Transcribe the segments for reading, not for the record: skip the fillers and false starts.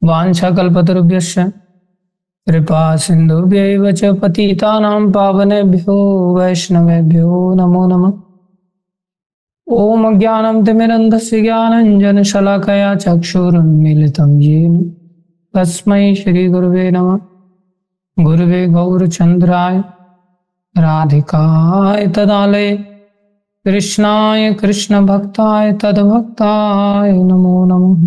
वाञ्छाकल्पतरुभ्यश्च कृपा सिन्धुभ्यैव च पतितानां पावनेभ्यो वैष्णवेभ्यो नमो नमः। ॐ अज्ञानं तिमिरन्धस्य ज्ञानाञ्जनशलाकया चक्षुरुन्मीलितं येन तस्मै श्रीगुरुवे नमः। गुरुवे गौरचन्द्राय राधिकाय तदालये कृष्णाय कृष्णभक्ताय तद्भक्ताय नमो नमः।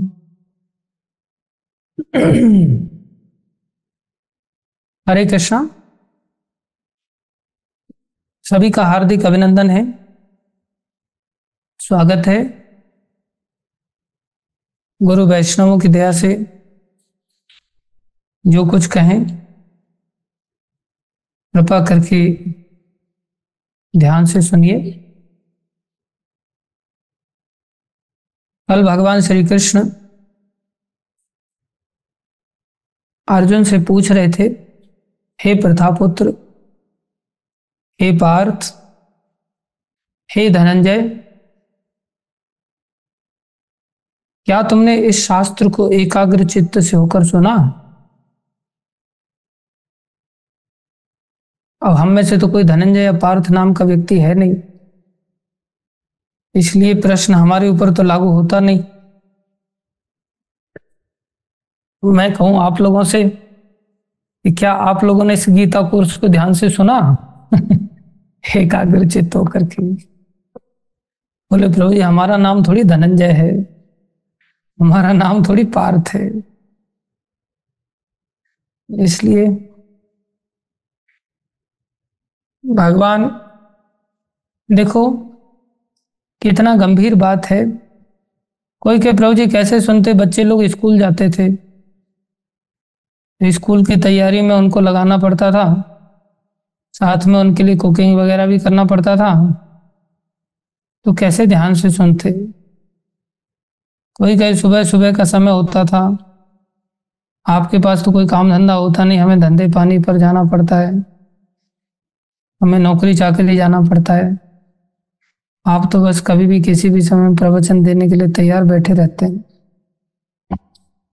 हरे कृष्णा। सभी का हार्दिक अभिनंदन है, स्वागत है। गुरु वैष्णवों की दया से जो कुछ कहें कृपा करके ध्यान से सुनिए। कल भगवान श्री कृष्ण अर्जुन से पूछ रहे थे, हे प्रतापुत्र, हे पार्थ, हे धनंजय, क्या तुमने इस शास्त्र को एकाग्र चित्त से होकर सुना? अब हम में से तो कोई धनंजय या पार्थ नाम का व्यक्ति है नहीं, इसलिए प्रश्न हमारे ऊपर तो लागू होता नहीं। मैं कहूं आप लोगों से कि क्या आप लोगों ने इस गीता कोर्स को ध्यान से सुना? एकाग्र चित्त होकर के। बोले प्रभु जी, हमारा नाम थोड़ी धनंजय है, हमारा नाम थोड़ी पार्थ है। इसलिए भगवान, देखो कितना गंभीर बात है। कोई के प्रभु जी कैसे सुनते? बच्चे लोग स्कूल जाते थे, स्कूल की तैयारी में उनको लगाना पड़ता था, साथ में उनके लिए कुकिंग वगैरह भी करना पड़ता था, तो कैसे ध्यान से सुनते? कोई कहे सुबह सुबह का समय होता था, आपके पास तो कोई काम धंधा होता नहीं, हमें धंधे पानी पर जाना पड़ता है, हमें नौकरी चाकरी जाना पड़ता है। आप तो बस कभी भी किसी भी समय प्रवचन देने के लिए तैयार बैठे रहते हैं।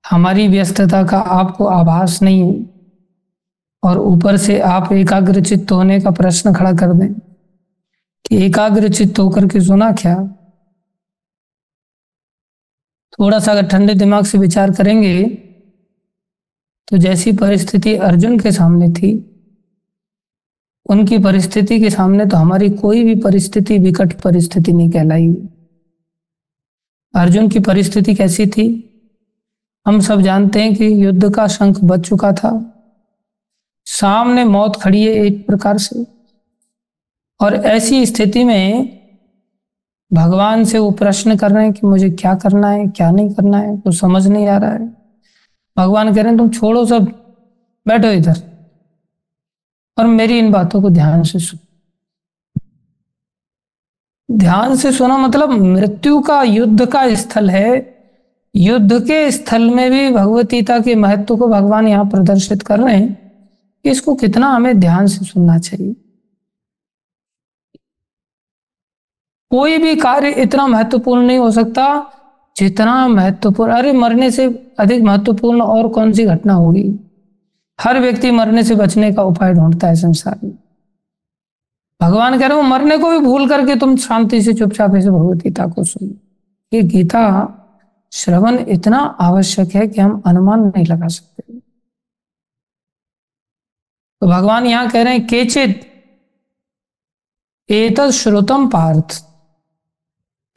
हमारी व्यस्तता का आपको आभास नहीं है, और ऊपर से आप एकाग्रचित्त होने का प्रश्न खड़ा कर दें कि एकाग्रचित्त होकर के सुना क्या? थोड़ा सा अगर ठंडे दिमाग से विचार करेंगे तो जैसी परिस्थिति अर्जुन के सामने थी, उनकी परिस्थिति के सामने तो हमारी कोई भी परिस्थिति विकट परिस्थिति नहीं कहलाई। अर्जुन की परिस्थिति कैसी थी हम सब जानते हैं कि युद्ध का शंख बज चुका था, सामने मौत खड़ी है एक प्रकार से, और ऐसी स्थिति में भगवान से वो प्रश्न कर रहे हैं कि मुझे क्या करना है क्या नहीं करना है, कुछ समझ नहीं आ रहा है। भगवान कह रहे हैं तुम छोड़ो सब, बैठो इधर और मेरी इन बातों को ध्यान से सुनो। ध्यान से सुना मतलब मृत्यु का युद्ध का स्थल है, युद्ध के स्थल में भी भगवतीता के महत्व को भगवान यहाँ प्रदर्शित कर रहे हैं कि इसको कितना हमें ध्यान से सुनना चाहिए। कोई भी कार्य इतना महत्वपूर्ण नहीं हो सकता जितना महत्वपूर्ण, अरे मरने से अधिक महत्वपूर्ण और कौन सी घटना होगी। हर व्यक्ति मरने से बचने का उपाय ढूंढता है संसार में। भगवान कह रहे हो मरने को भी भूल करके तुम शांति से चुपचाप ऐसे भगवतीता को सुनो। ये गीता श्रवण इतना आवश्यक है कि हम अनुमान नहीं लगा सकते। तो भगवान यहां कह रहे हैं केचित एतत् श्रुतम पार्थ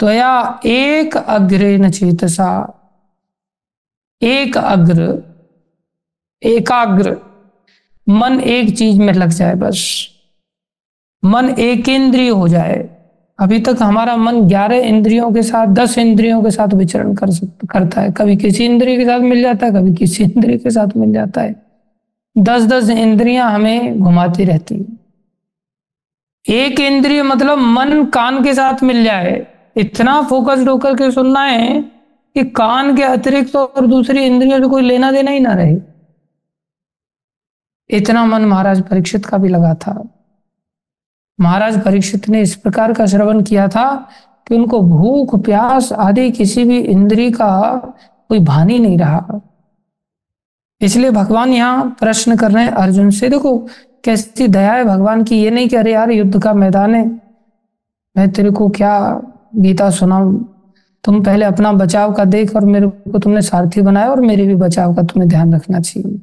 त्वया एक अग्रेण चेतसा। एक अग्र, एकाग्र, मन एक चीज में लग जाए, बस मन एकेंद्रिय हो जाए। अभी तक हमारा मन 11 इंद्रियों के साथ 10 इंद्रियों के साथ विचरण करता है। कभी किसी इंद्रिय के साथ मिल जाता है, कभी किसी इंद्रिय के साथ मिल जाता है। 10-10 इंद्रियां हमें घुमाती रहती है। एक इंद्रिय मतलब मन कान के साथ मिल जाए, इतना फोकस्ड होकर के सुनना है कि कान के अतिरिक्त और दूसरी इंद्रियों से कोई लेना देना ही ना रहे। इतना मन महाराज परीक्षित का भी लगा था। महाराज परीक्षित ने इस प्रकार का श्रवण किया था कि उनको भूख प्यास आदि किसी भी इंद्रिय का कोई भान ही नहीं रहा। इसलिए भगवान यहाँ प्रश्न कर रहे हैं अर्जुन से। देखो कैसी दया है भगवान की, ये नहीं कि अरे यार युद्ध का मैदान है, मैं तेरे को क्या गीता सुनाऊं, तुम पहले अपना बचाव का देख, और मेरे को तुमने सारथी बनाया और मेरे भी बचाव का तुम्हें ध्यान रखना चाहिए।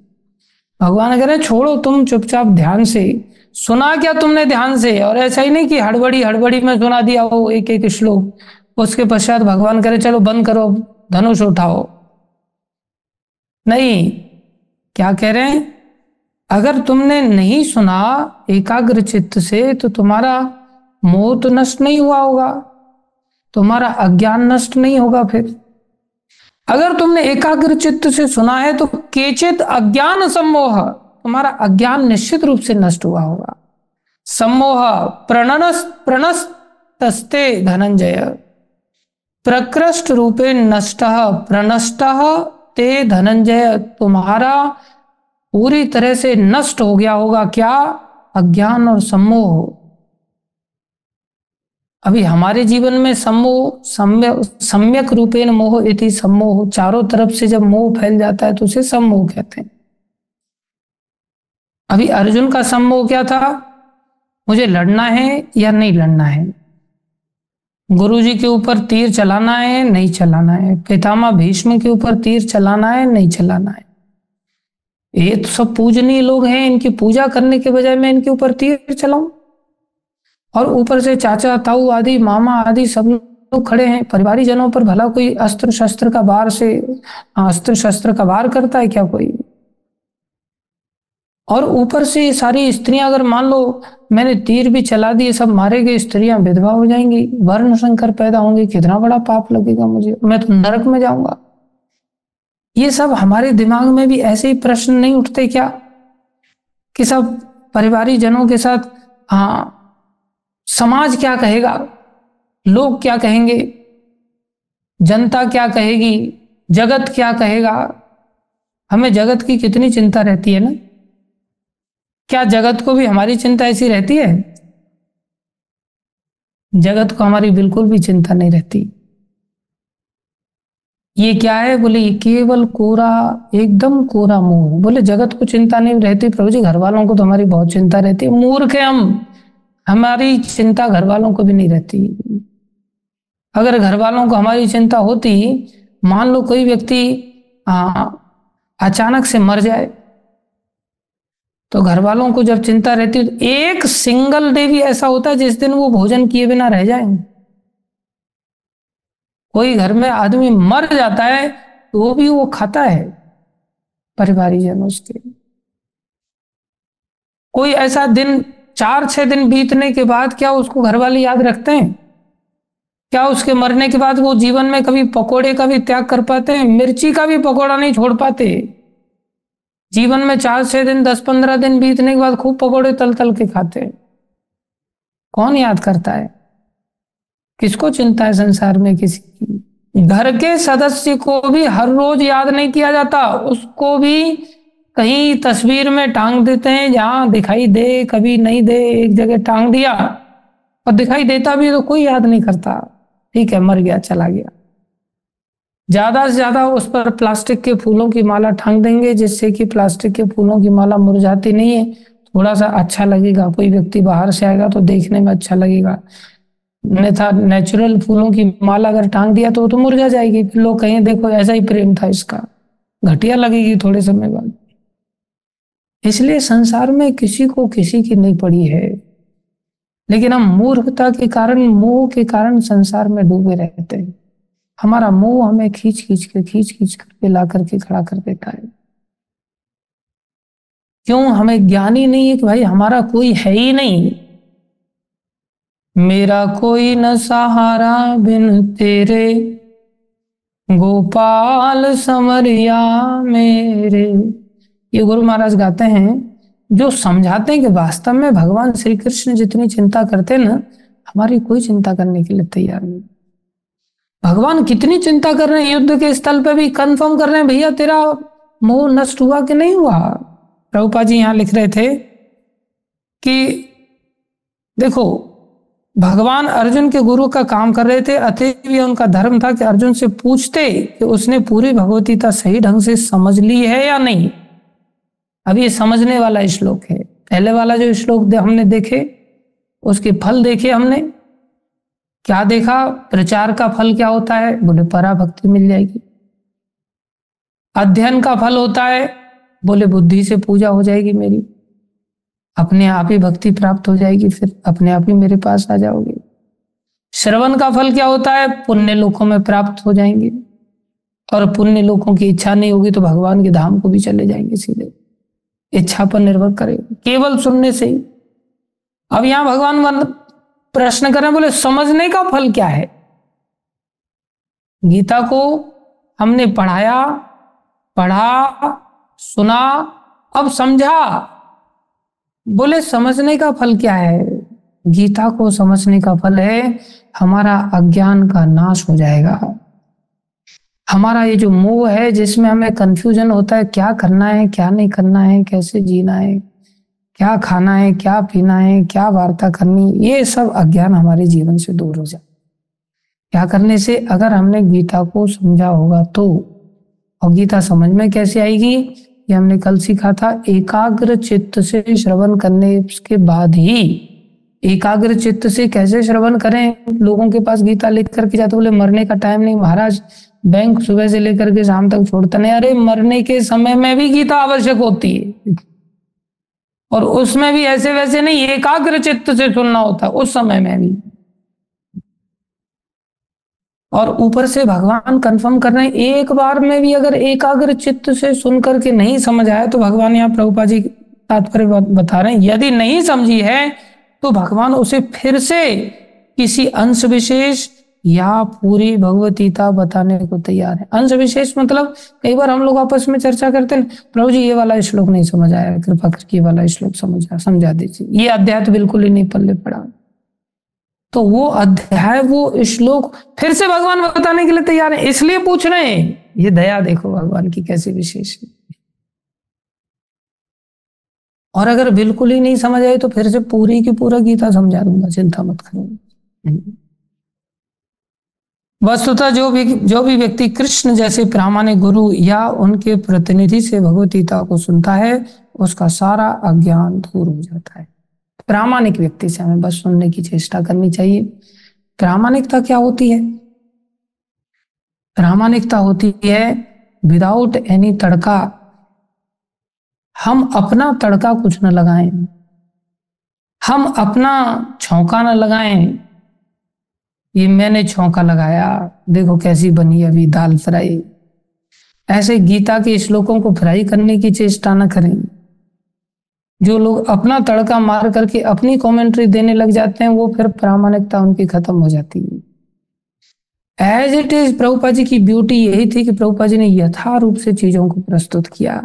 भगवान कह रहे छोड़ो, तुम चुपचाप ध्यान से सुना क्या तुमने ध्यान से, और ऐसा ही नहीं कि हड़बड़ी में सुना दिया वो एक एक श्लोक, उसके पश्चात भगवान कह रहे चलो बंद करो, धनुष उठाओ। नहीं, क्या कह रहे हैं, अगर तुमने नहीं सुना एकाग्र चित्त से तो तुम्हारा मोह तो नष्ट नहीं हुआ होगा, तुम्हारा अज्ञान नष्ट नहीं होगा। फिर अगर तुमने एकाग्र चित्त से सुना है तो केचित अज्ञान सम्मोह, तुम्हारा अज्ञान निश्चित रूप से नष्ट हुआ होगा। सम्मोह प्रणस्तस्ते धनंजय, प्रकृष्ट रूपे नष्ट प्रणष्ट ते धनंजय, तुम्हारा पूरी तरह से नष्ट हो गया होगा क्या, अज्ञान और सम्मोह। अभी हमारे जीवन में सम्मोह सम्यक रूपेण मोह इति सम्मोह, चारों तरफ से जब मोह फैल जाता है तो उसे सम्मोह कहते हैं। अभी अर्जुन का सम्मोह क्या था, मुझे लड़ना है या नहीं लड़ना है, गुरुजी के ऊपर तीर चलाना है नहीं चलाना है, पितामह भीष्म के ऊपर तीर चलाना है नहीं चलाना है। ये तो सब पूजनीय लोग हैं, इनकी पूजा करने के बजाय मैं इनके ऊपर तीर चलाऊं, और ऊपर से चाचा ताऊ आदि मामा आदि सब लोग खड़े हैं, परिवारी जनों पर भला कोई अस्त्र शस्त्र का वार करता है क्या कोई। और ऊपर से सारी स्त्रियां, अगर मान लो मैंने तीर भी चला दिए, सब मारे गए, स्त्रियां विधवा हो जाएंगी, वर्ण संकर पैदा होंगे, कितना बड़ा पाप लगेगा मुझे, मैं तो नरक में जाऊंगा। ये सब हमारे दिमाग में भी ऐसे ही प्रश्न नहीं उठते क्या, कि सब परिवारी जनों के साथ, हाँ समाज क्या कहेगा, लोग क्या कहेंगे, जनता क्या कहेगी, जगत क्या कहेगा। हमें जगत की कितनी चिंता रहती है ना, क्या जगत को भी हमारी चिंता ऐसी रहती है? जगत को हमारी बिल्कुल भी चिंता नहीं रहती। ये क्या है, बोले केवल कोरा, एकदम कोरा मोह। बोले जगत को चिंता नहीं रहती प्रभु जी, घर वालों को तो हमारी बहुत चिंता रहती है, मूर्ख है हम, हमारी चिंता घर वालों को भी नहीं रहती। अगर घर वालों को हमारी चिंता होती, मान लो कोई व्यक्ति अचानक से मर जाए, तो घर वालों को जब चिंता रहती है, तो एक सिंगल डे भी ऐसा होता है जिस दिन वो भोजन किए बिना रह जाए। कोई घर में आदमी मर जाता है तो भी वो खाता है, परिवारीजन उसके। कोई ऐसा दिन 4-6 दिन बीतने के बाद क्या उसको घर वाले याद रखते हैं? क्या उसके मरने के बाद वो जीवन में कभी पकोड़े का भी त्याग कर पाते हैं? मिर्ची का भी पकोड़ा नहीं छोड़ पाते। जीवन में 4-6 दिन 10-15 दिन बीतने के बाद खूब पकोड़े तल तल के खाते हैं। कौन याद करता है? किसको चिंता है संसार में किसी की? घर के सदस्य को भी हर रोज याद नहीं किया जाता, उसको भी कहीं तस्वीर में टांग देते हैं, जहां दिखाई दे कभी नहीं दे, एक जगह टांग दिया, और दिखाई देता भी तो कोई याद नहीं करता, ठीक है मर गया चला गया। ज्यादा से ज्यादा उस पर प्लास्टिक के फूलों की माला टांग देंगे, जिससे कि प्लास्टिक के फूलों की माला मुरझाती नहीं है, थोड़ा सा अच्छा लगेगा, कोई व्यक्ति बाहर से आएगा तो देखने में अच्छा लगेगा। अन्यथा नेचुरल फूलों की माला अगर टांग दिया तो मुरझा जाएगी, फिर लोग कहें देखो ऐसा ही प्रेम था इसका, घटिया लगेगी थोड़े समय बाद। इसलिए संसार में किसी को किसी की नहीं पड़ी है, लेकिन हम मूर्खता के कारण, मोह के कारण संसार में डूबे रहते हैं। हमारा मोह हमें खींच खींच करके ला करके खड़ा कर देता है। क्यों? हमें ज्ञान ही नहीं है कि भाई हमारा कोई है ही नहीं, मेरा कोई न सहारा बिन तेरे, गोपाल समरिया मेरे। ये गुरु महाराज गाते हैं, जो समझाते हैं कि वास्तव में भगवान श्री कृष्ण जितनी चिंता करते हैं ना, हमारी कोई चिंता करने के लिए तैयार नहीं। भगवान कितनी चिंता कर रहे हैं, युद्ध के स्थल पे भी कंफर्म कर रहे हैं भैया तेरा मोह नष्ट हुआ कि नहीं हुआ। प्रभुपाद जी यहां लिख रहे थे कि देखो भगवान अर्जुन के गुरु का काम कर रहे थे, अतएव यह उनका धर्म था कि अर्जुन से पूछते कि उसने पूरी भगवतीता सही ढंग से समझ ली है या नहीं। अब ये समझने वाला श्लोक है। पहले वाला जो श्लोक हमने देखे उसके फल देखे हमने। क्या देखा? प्रचार का फल क्या होता है? बोले पराभक्ति मिल जाएगी। अध्ययन का फल होता है, बोले बुद्धि से पूजा हो जाएगी मेरी, अपने आप ही भक्ति प्राप्त हो जाएगी, फिर अपने आप ही मेरे पास आ जाओगे। श्रवण का फल क्या होता है? पुण्य लोकों में प्राप्त हो जाएंगे, और पुण्य लोकों की इच्छा नहीं होगी तो भगवान के धाम को भी चले जाएंगे सीधे। इच्छा पर निर्भर करेगा केवल सुनने से ही। अब यहां भगवान प्रश्न करें, बोले समझने का फल क्या है? गीता को हमने पढ़ा सुना, अब समझा, बोले समझने का फल क्या है? गीता को समझने का फल है हमारा अज्ञान का नाश हो जाएगा। हमारा ये जो मोह है जिसमें हमें कंफ्यूजन होता है, क्या करना है क्या नहीं करना है, कैसे जीना है, क्या खाना है क्या पीना है, क्या वार्ता करनी, ये सब अज्ञान हमारे जीवन से दूर हो जाए। क्या करने से? अगर हमने गीता को समझा होगा तो। और गीता समझ में कैसे आएगी? ये हमने कल सीखा था, एकाग्र चित्त से श्रवण करने के बाद ही। एकाग्र चित्त से कैसे श्रवण करें? लोगों के पास गीता लिख करके जाते, बोले मरने का टाइम नहीं महाराज, बैंक सुबह से लेकर के शाम तक छोड़ता नहीं। अरे मरने के समय में भी गीता आवश्यक होती है, और उसमें भी ऐसे वैसे नहीं, एकाग्र चित्त से सुनना होता है उस समय में भी। और ऊपर से भगवान कंफर्म कर रहे हैं, एक बार में भी अगर एकाग्र चित्त से सुन करके नहीं समझ आया तो भगवान यहाँ प्रभुपाद जी तात्पर्य बता रहे हैं, यदि नहीं समझी है तो भगवान उसे फिर से किसी अंश विशेष या पूरी भगवत गीता बताने को तैयार है। अंश विशेष मतलब कई बार हम लोग आपस में चर्चा करते हैं, प्रभु जी ये वाला श्लोक नहीं समझ आया, कृपा करके ये वाला श्लोक समझा दीजिए, ये अध्याय तो बिल्कुल ही नहीं पल्ले पड़ा। तो वो अध्याय वो श्लोक फिर से भगवान बताने के लिए तैयार है, इसलिए पूछ रहे हैं। ये दया देखो भगवान की कैसी विशेष है। और अगर बिल्कुल ही नहीं समझ आए तो फिर से पूरी की पूरा गीता समझा दूंगा, चिंता मत करो। वस्तुतः जो भी व्यक्ति कृष्ण जैसे प्रामाणिक गुरु या उनके प्रतिनिधि से भगवत गीता को सुनता है उसका सारा अज्ञान दूर हो जाता है। प्रामाणिक व्यक्ति से हमें बस सुनने की चेष्टा करनी चाहिए। प्रामाणिकता क्या होती है? प्रामाणिकता होती है विदाउट एनी तड़का। हम अपना तड़का कुछ न लगाएं, हम अपना छौंका न लगाएं। ये मैंने छौंका लगाया, देखो कैसी बनी अभी दाल फ्राई। ऐसे गीता के श्लोकों को फ्राई करने की चेष्टा न करें। जो लोग अपना तड़का मार करके अपनी कमेंट्री देने लग जाते हैं वो फिर प्रामाणिकता उनकी खत्म हो जाती है। As it is Prabhupada ji की ब्यूटी यही थी कि प्रभुपाद जी ने यथारूप से चीजों को प्रस्तुत किया।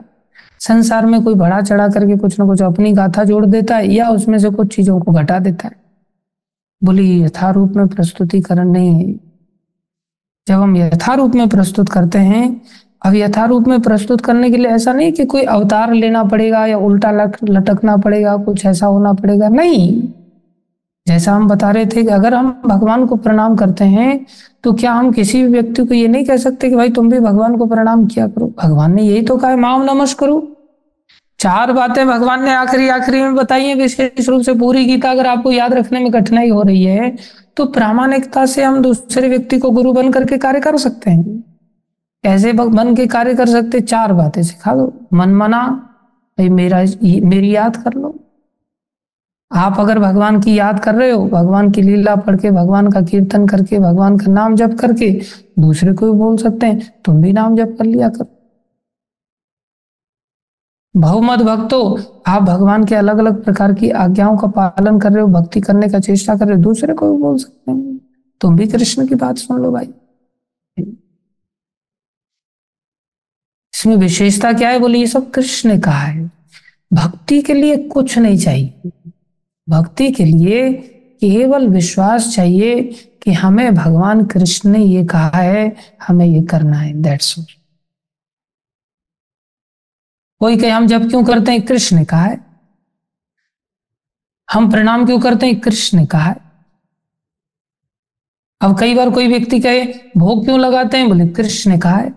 संसार में कोई बढ़ा चढ़ा करके कुछ ना कुछ अपनी गाथा जोड़ देता है या उसमें से कुछ चीजों को घटा देता है। बोली यथारूप में प्रस्तुतिकरण नहीं है। जब हम यथारूप में प्रस्तुत करते हैं, अब यथारूप में प्रस्तुत करने के लिए ऐसा नहीं कि कोई अवतार लेना पड़ेगा या उल्टा लटकना पड़ेगा, कुछ ऐसा होना पड़ेगा, नहीं। जैसा हम बता रहे थे कि अगर हम भगवान को प्रणाम करते हैं तो क्या हम किसी भी व्यक्ति को ये नहीं कह सकते कि भाई तुम भी भगवान को प्रणाम किया करो? भगवान ने यही तो कहा है, माम नमस्करो। 4 बातें भगवान ने आखिरी में बताई है विशेष रूप से पूरी गीता। अगर आपको याद रखने में कठिनाई हो रही है तो प्रामाणिकता से हम दूसरे व्यक्ति को गुरु बन करके कार्य कर सकते हैं। कैसे बन के कार्य कर सकते? 4 बातें सिखा दो। मन मना, भाई मेरी याद कर लो। आप अगर भगवान की याद कर रहे हो, भगवान की लीला पढ़ के, भगवान का कीर्तन करके, भगवान का नाम जप करके दूसरे को भी बोल सकते हैं तुम भी नाम जप कर लिया करो। बहुमत भक्तो, आप भगवान के अलग अलग प्रकार की आज्ञाओं का पालन कर रहे हो, भक्ति करने का चेष्टा कर रहे हो, दूसरे को भी बोल सकते हैं तुम भी कृष्ण की बात सुन लो भाई। इसमें विशेषता क्या है? बोले ये सब कृष्ण ने कहा है। भक्ति के लिए कुछ नहीं चाहिए। भक्ति के लिए केवल विश्वास चाहिए कि हमें भगवान कृष्ण ने ये कहा है, हमें ये करना है, दैट्स ऑल। कोई कहे हम जप क्यों करते हैं? कृष्ण ने कहा है। हम प्रणाम क्यों करते हैं? कृष्ण ने कहा है। अब कई बार कोई व्यक्ति कहे भोग क्यों लगाते हैं? बोले कृष्ण ने कहा है।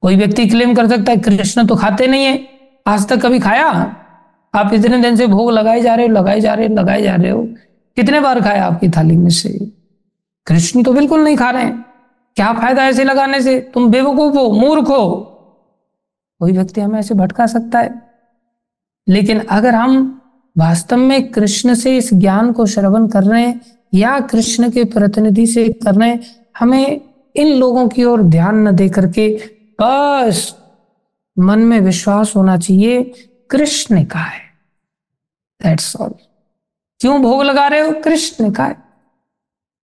कोई व्यक्ति क्लेम कर सकता है कृष्ण तो खाते नहीं है, आज तक कभी खाया? आप इतने दिन से भोग लगाए जा रहे हो, लगाए जा रहे हो, लगाए जा रहे हो, कितने बार खाया आपकी थाली में से? कृष्ण तो बिल्कुल नहीं खा रहे हैं। क्या फायदा ऐसे लगाने से? तुम बेवकूफ हो, मूर्ख हो। कोई व्यक्ति हमें ऐसे भटका सकता है। लेकिन अगर हम वास्तव में कृष्ण से इस ज्ञान को श्रवण कर रहे हैं या कृष्ण के प्रतिनिधि से कर रहे हैं, हमें इन लोगों की ओर ध्यान न दे करके बस मन में विश्वास होना चाहिए कृष्ण ने कहा है, दैट्स ऑल। क्यों भोग लगा रहे हो? कृष्ण ने कहा है।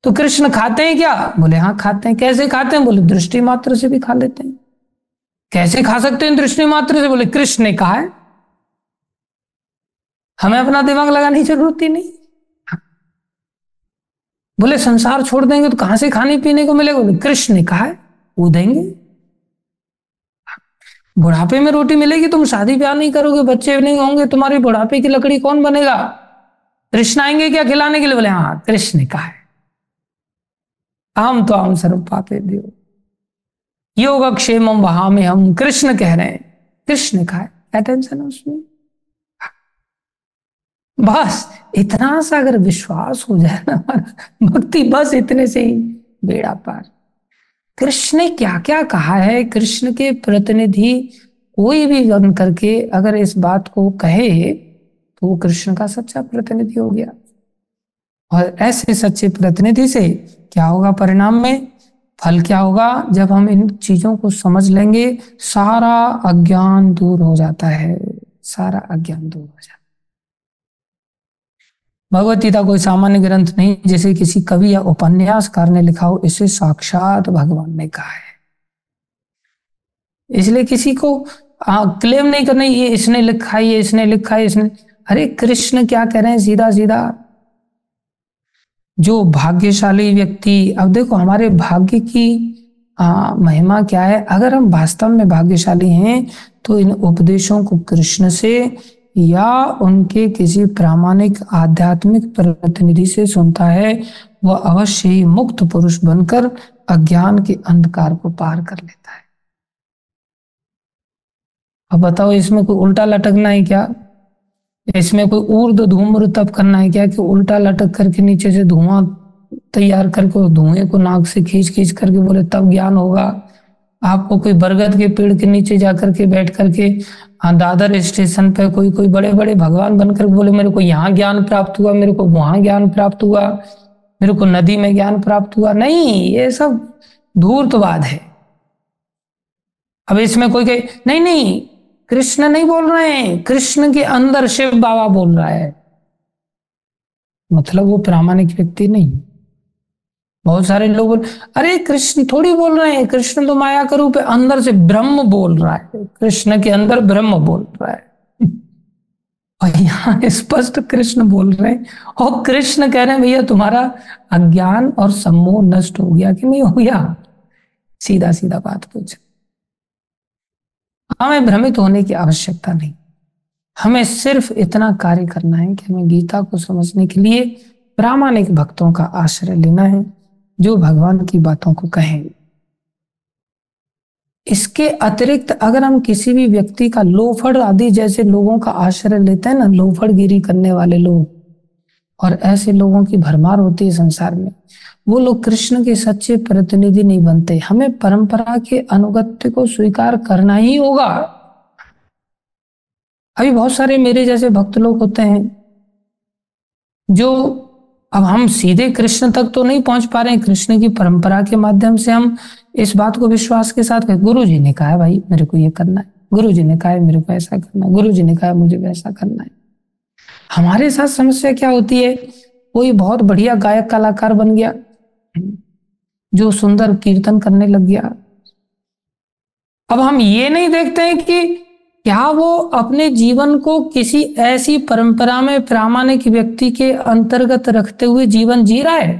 तो कृष्ण खाते हैं क्या? बोले हाँ खाते हैं। कैसे खाते हैं? बोले दृष्टि मात्र से भी खा लेते हैं। कैसे खा सकते हैं दृष्टि मात्र से? बोले कृष्ण ने कहा है, हमें अपना दिमाग लगाने की जरूरत ही नहीं। बोले संसार छोड़ देंगे तो कहां से खाने पीने को मिलेगा? बोले कृष्ण ने कहा है, वो देंगे। बुढ़ापे में रोटी मिलेगी, तुम शादी ब्याह नहीं करोगे, बच्चे नहीं होंगे, तुम्हारी बुढ़ापे की लकड़ी कौन बनेगा? कृष्ण आएंगे क्या खिलाने के लिए? बोले हाँ कृष्ण ने कहा है। आम तो आम सर्व पापे दियो योगक्षेम वहां हम, कृष्ण कह रहे हैं, कृष्ण ने कहा है। क्या टेंशन है उसमें? बस इतना सा अगर विश्वास हो जाए ना, भक्ति, बस इतने से ही बेड़ा पार। कृष्ण ने क्या क्या कहा है, कृष्ण के प्रतिनिधि कोई भी बन करके अगर इस बात को कहे तो वो कृष्ण का सच्चा प्रतिनिधि हो गया। और ऐसे सच्चे प्रतिनिधि से क्या होगा परिणाम में? फल क्या होगा? जब हम इन चीजों को समझ लेंगे, सारा अज्ञान दूर हो जाता है, सारा अज्ञान दूर हो जाता है। भगवत गीता कोई सामान्य ग्रंथ नहीं जैसे किसी कवि या उपन्यासकार ने लिखा हो, इसे साक्षात भगवान ने कहा है। इसलिए किसी को क्लेम नहीं करना ये इसने लिखा है, ये इसने लिखा है, इसने। अरे कृष्ण क्या कह रहे हैं सीधा सीधा? जो भाग्यशाली व्यक्ति, अब देखो हमारे भाग्य की महिमा क्या है। अगर हम वास्तव में भाग्यशाली हैं तो इन उपदेशों को कृष्ण से या उनके किसी प्रामाणिक आध्यात्मिक प्रतिनिधि से सुनता है, वह अवश्य ही मुक्त पुरुष बनकर अज्ञान के अंधकार को पार कर लेता है। अब बताओ इसमें कोई उल्टा लटकना है क्या? इसमें कोई ऊर्ध धूम्र तप करना है क्या कि उल्टा लटक करके नीचे से धुआं तैयार करके धुएं को नाक से खींच खींच करके बोले तब ज्ञान होगा? आपको कोई बरगद के पेड़ के नीचे जाकर के बैठ करके दादर स्टेशन पे कोई कोई बड़े बड़े भगवान बनकर बोले मेरे को यहाँ ज्ञान प्राप्त हुआ, मेरे को वहां ज्ञान प्राप्त हुआ, मेरे को नदी में ज्ञान प्राप्त हुआ? नहीं, ये सब धूर्तवाद है। अब इसमें कोई कहे नहीं नहीं कृष्ण नहीं बोल रहे हैं, कृष्ण के अंदर शिव बाबा बोल रहा है, मतलब वो प्रामाणिक व्यक्ति नहीं। बहुत सारे लोग बोल अरे कृष्ण थोड़ी बोल रहे हैं, कृष्ण तो माया का रूप है, अंदर से ब्रह्म बोल रहा है, कृष्ण के अंदर ब्रह्म बोल रहा है। और यहाँ स्पष्ट कृष्ण बोल रहे हैं और कृष्ण कह रहे हैं भैया तुम्हारा अज्ञान और सम्मोह नष्ट हो गया कि नहीं हो गया? सीधा सीधा बात पूछ। हमें भ्रमित होने की आवश्यकता नहीं, हमें सिर्फ इतना कार्य करना है कि हमें गीता को समझने के लिए प्रामाणिक भक्तों का आश्रय लेना है जो भगवान की बातों को कहें। इसके अतिरिक्त अगर हम किसी भी व्यक्ति का, लोफड़ आदि जैसे लोगों का आश्रय लेते हैं ना, लोफड़गिरी करने वाले लोग, और ऐसे लोगों की भरमार होती है संसार में, वो लोग कृष्ण के सच्चे प्रतिनिधि नहीं बनते। हमें परंपरा के अनुगत्य को स्वीकार करना ही होगा। अभी बहुत सारे मेरे जैसे भक्त लोग होते हैं जो, अब हम सीधे कृष्ण तक तो नहीं पहुंच पा रहे हैं, कृष्ण की परंपरा के माध्यम से हम इस बात को विश्वास के साथ कहें गुरु जी ने कहा है भाई मेरे को ये करना है, गुरु जी ने कहा है मेरे को ऐसा करना है, गुरु जी ने कहा है मुझे वैसा करना है। हमारे साथ समस्या क्या होती है? कोई बहुत बढ़िया गायक कलाकार बन गया जो सुंदर कीर्तन करने लग गया, अब हम ये नहीं देखते हैं कि क्या वो अपने जीवन को किसी ऐसी परंपरा में प्रामाणिक व्यक्ति के अंतर्गत रखते हुए जीवन जी रहा है?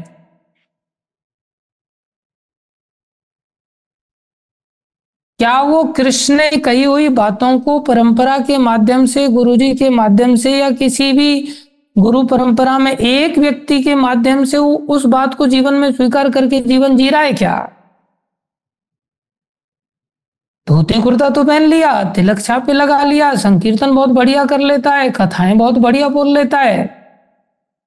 क्या वो कृष्ण ने कही हुई बातों को परंपरा के माध्यम से, गुरुजी के माध्यम से, या किसी भी गुरु परंपरा में एक व्यक्ति के माध्यम से वो उस बात को जीवन में स्वीकार करके जीवन जी रहा है क्या? धोती कुर्ता तो पहन लिया, तिलक छापे लगा लिया, संकीर्तन बहुत बढ़िया कर लेता है, कथाएं बहुत बढ़िया बोल लेता है,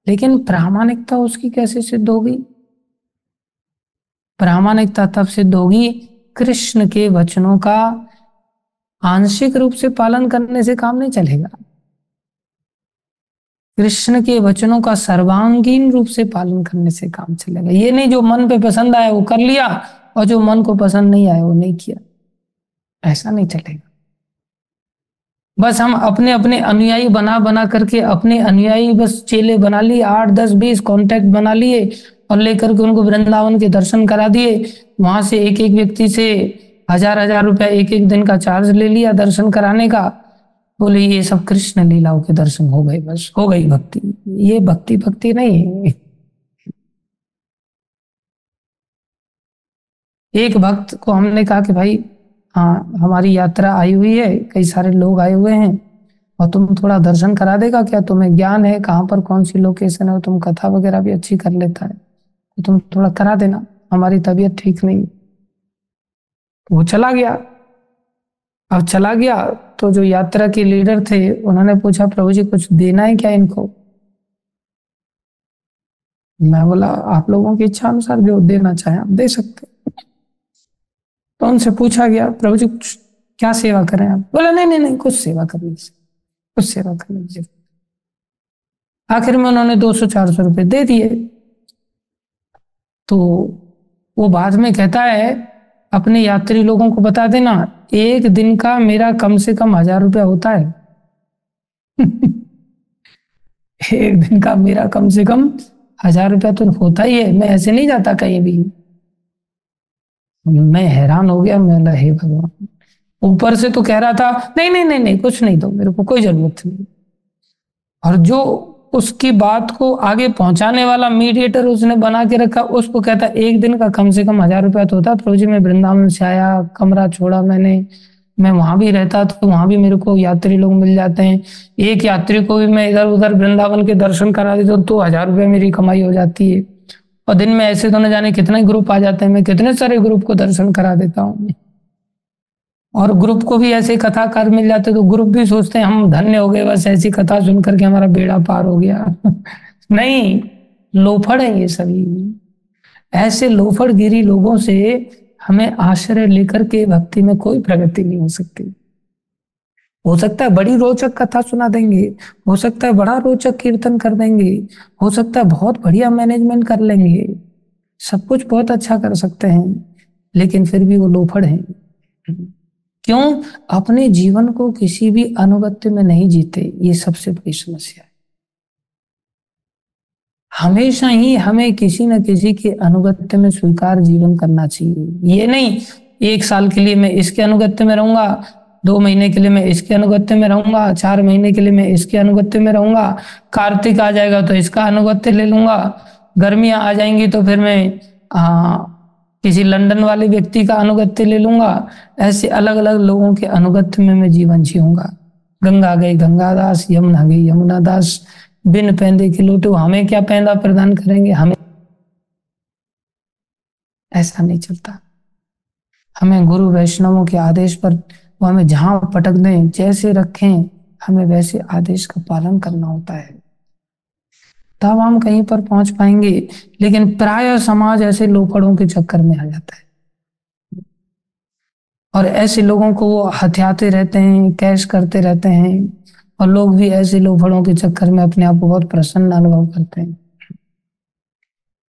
लेकिन प्रामाणिकता उसकी कैसे सिद्ध होगी? प्रामाणिकता तब सिद्ध होगी कृष्ण के वचनों का आंशिक रूप से पालन करने से काम नहीं चलेगा। कृष्ण के वचनों का सर्वांगीण रूप से पालन करने से काम चलेगा। ये नहीं जो मन पे पसंद आया वो कर लिया और जो मन को पसंद नहीं आया वो नहीं किया, ऐसा नहीं चलेगा। बस हम अपने अपने अनुयायी बना बना करके अपने अनुयायी बस चेले बना लिए, 8 10 20 कॉन्टेक्ट बना लिए और लेकर के उनको वृंदावन के दर्शन करा दिए। वहां से एक एक व्यक्ति से 1000 1000 रुपया एक एक दिन का चार्ज ले लिया दर्शन कराने का। बोले ये सब कृष्ण लीलाओं के दर्शन हो गए, बस हो गई भक्ति। ये भक्ति भक्ति नहीं है। एक भक्त को हमने कहा कि भाई हाँ हमारी यात्रा आई हुई है, कई सारे लोग आए हुए हैं और तुम थोड़ा दर्शन करा देगा क्या? तुम्हें ज्ञान है कहाँ पर कौन सी लोकेशन है, तुम कथा वगैरह भी अच्छी कर लेता है, तो तुम थोड़ा करा देना, हमारी तबीयत ठीक नहीं। वो चला गया। अब चला गया तो जो यात्रा के लीडर थे उन्होंने पूछा प्रभु जी कुछ देना है क्या इनको? मैं बोला आप लोगों की इच्छा अनुसार जो देना चाहे आप दे सकते। तो उनसे पूछा गया प्रभु जी कुछ क्या सेवा करें आप? बोला नहीं नहीं नहीं कुछ सेवा कर लीजिए, कुछ सेवा कर लीजिए। आखिर में उन्होंने 200 400 रुपए दे दिए। तो वो बाद में कहता है अपने यात्री लोगों को बता देना एक दिन का मेरा कम से कम 1000 रुपया होता है। एक दिन का मेरा कम से कम 1000 रुपया तो होता ही है, मैं ऐसे नहीं जाता कहीं भी। मैं हैरान हो गया, मैं बोला हे भगवान। ऊपर से तो कह रहा था नहीं नहीं नहीं नहीं कुछ नहीं दो, मेरे को कोई जरूरत नहीं। और जो उसकी बात को आगे पहुंचाने वाला मीडिएटर उसने बना के रखा, उसको कहता एक दिन का कम से कम 1000 रुपया तो होता है। प्रभु जी मैं वृंदावन से आया, कमरा छोड़ा मैंने, मैं वहां भी रहता तो वहां भी मेरे को यात्री लोग मिल जाते हैं, एक यात्री को भी मैं इधर उधर वृंदावन के दर्शन करा देता हूँ तो 1000 रुपया मेरी कमाई हो जाती है। और दिन में ऐसे तो न जाने कितने ग्रुप आ जाते हैं, मैं कितने सारे ग्रुप को दर्शन करा देता हूँ। और ग्रुप को भी ऐसे कथाकार मिल जाते तो ग्रुप भी सोचते हैं हम धन्य हो गए, बस ऐसी कथा सुन करके हमारा बेड़ा पार हो गया। नहीं, लोफड़ है ये सभी। ऐसे लोफड़गिरी लोगों से हमें आश्रय लेकर के भक्ति में कोई प्रगति नहीं हो सकती। हो सकता है बड़ी रोचक कथा सुना देंगे, हो सकता है बड़ा रोचक कीर्तन कर देंगे, हो सकता है बहुत बढ़िया मैनेजमेंट कर लेंगे, सब कुछ बहुत अच्छा कर सकते हैं, लेकिन फिर भी वो लोफड़ हैं। क्यों? अपने जीवन को किसी भी अनुगत्य में नहीं जीते, ये सबसे बड़ी समस्या है। हमेशा ही हमें किसी न किसी के अनुगत्य में स्वीकार जीवन करना चाहिए। ये नहीं 1 साल के लिए मैं इसके अनुगत्य में रहूंगा, 2 महीने के लिए मैं इसके अनुगत्य में रहूंगा, 4 महीने के लिए मैं इसके अनुगत्य में रहूंगा, कार्तिक आ जाएगा तो इसका अनुगत्य ले लूंगा, गर्मियां आ जाएंगी तो फिर मैं किसी लंदन वाले व्यक्ति का अनुगत्य ले लूंगा। ऐसे अलग अलग लोगों के अनुगत्य में मैं जीवन जीऊंगा। गंगा गई गंगादास, यमुना गई यमुना दास, बिन पैंदे के लोटे हमें क्या पैंदा प्रदान करेंगे? हमें ऐसा नहीं चलता। हमें गुरु वैष्णवों के आदेश पर वो हमें जहां पटक दें, जैसे रखें, हमें वैसे आदेश का पालन करना होता है, तब हम कहीं पर पहुंच पाएंगे। लेकिन प्राय समाज ऐसे लोफड़ों के चक्कर में आ जाता है और ऐसे लोगों को वो हथियाते रहते हैं, कैश करते रहते हैं, और लोग भी ऐसे लोफड़ों के चक्कर में अपने आप को बहुत प्रसन्न अनुभव करते हैं।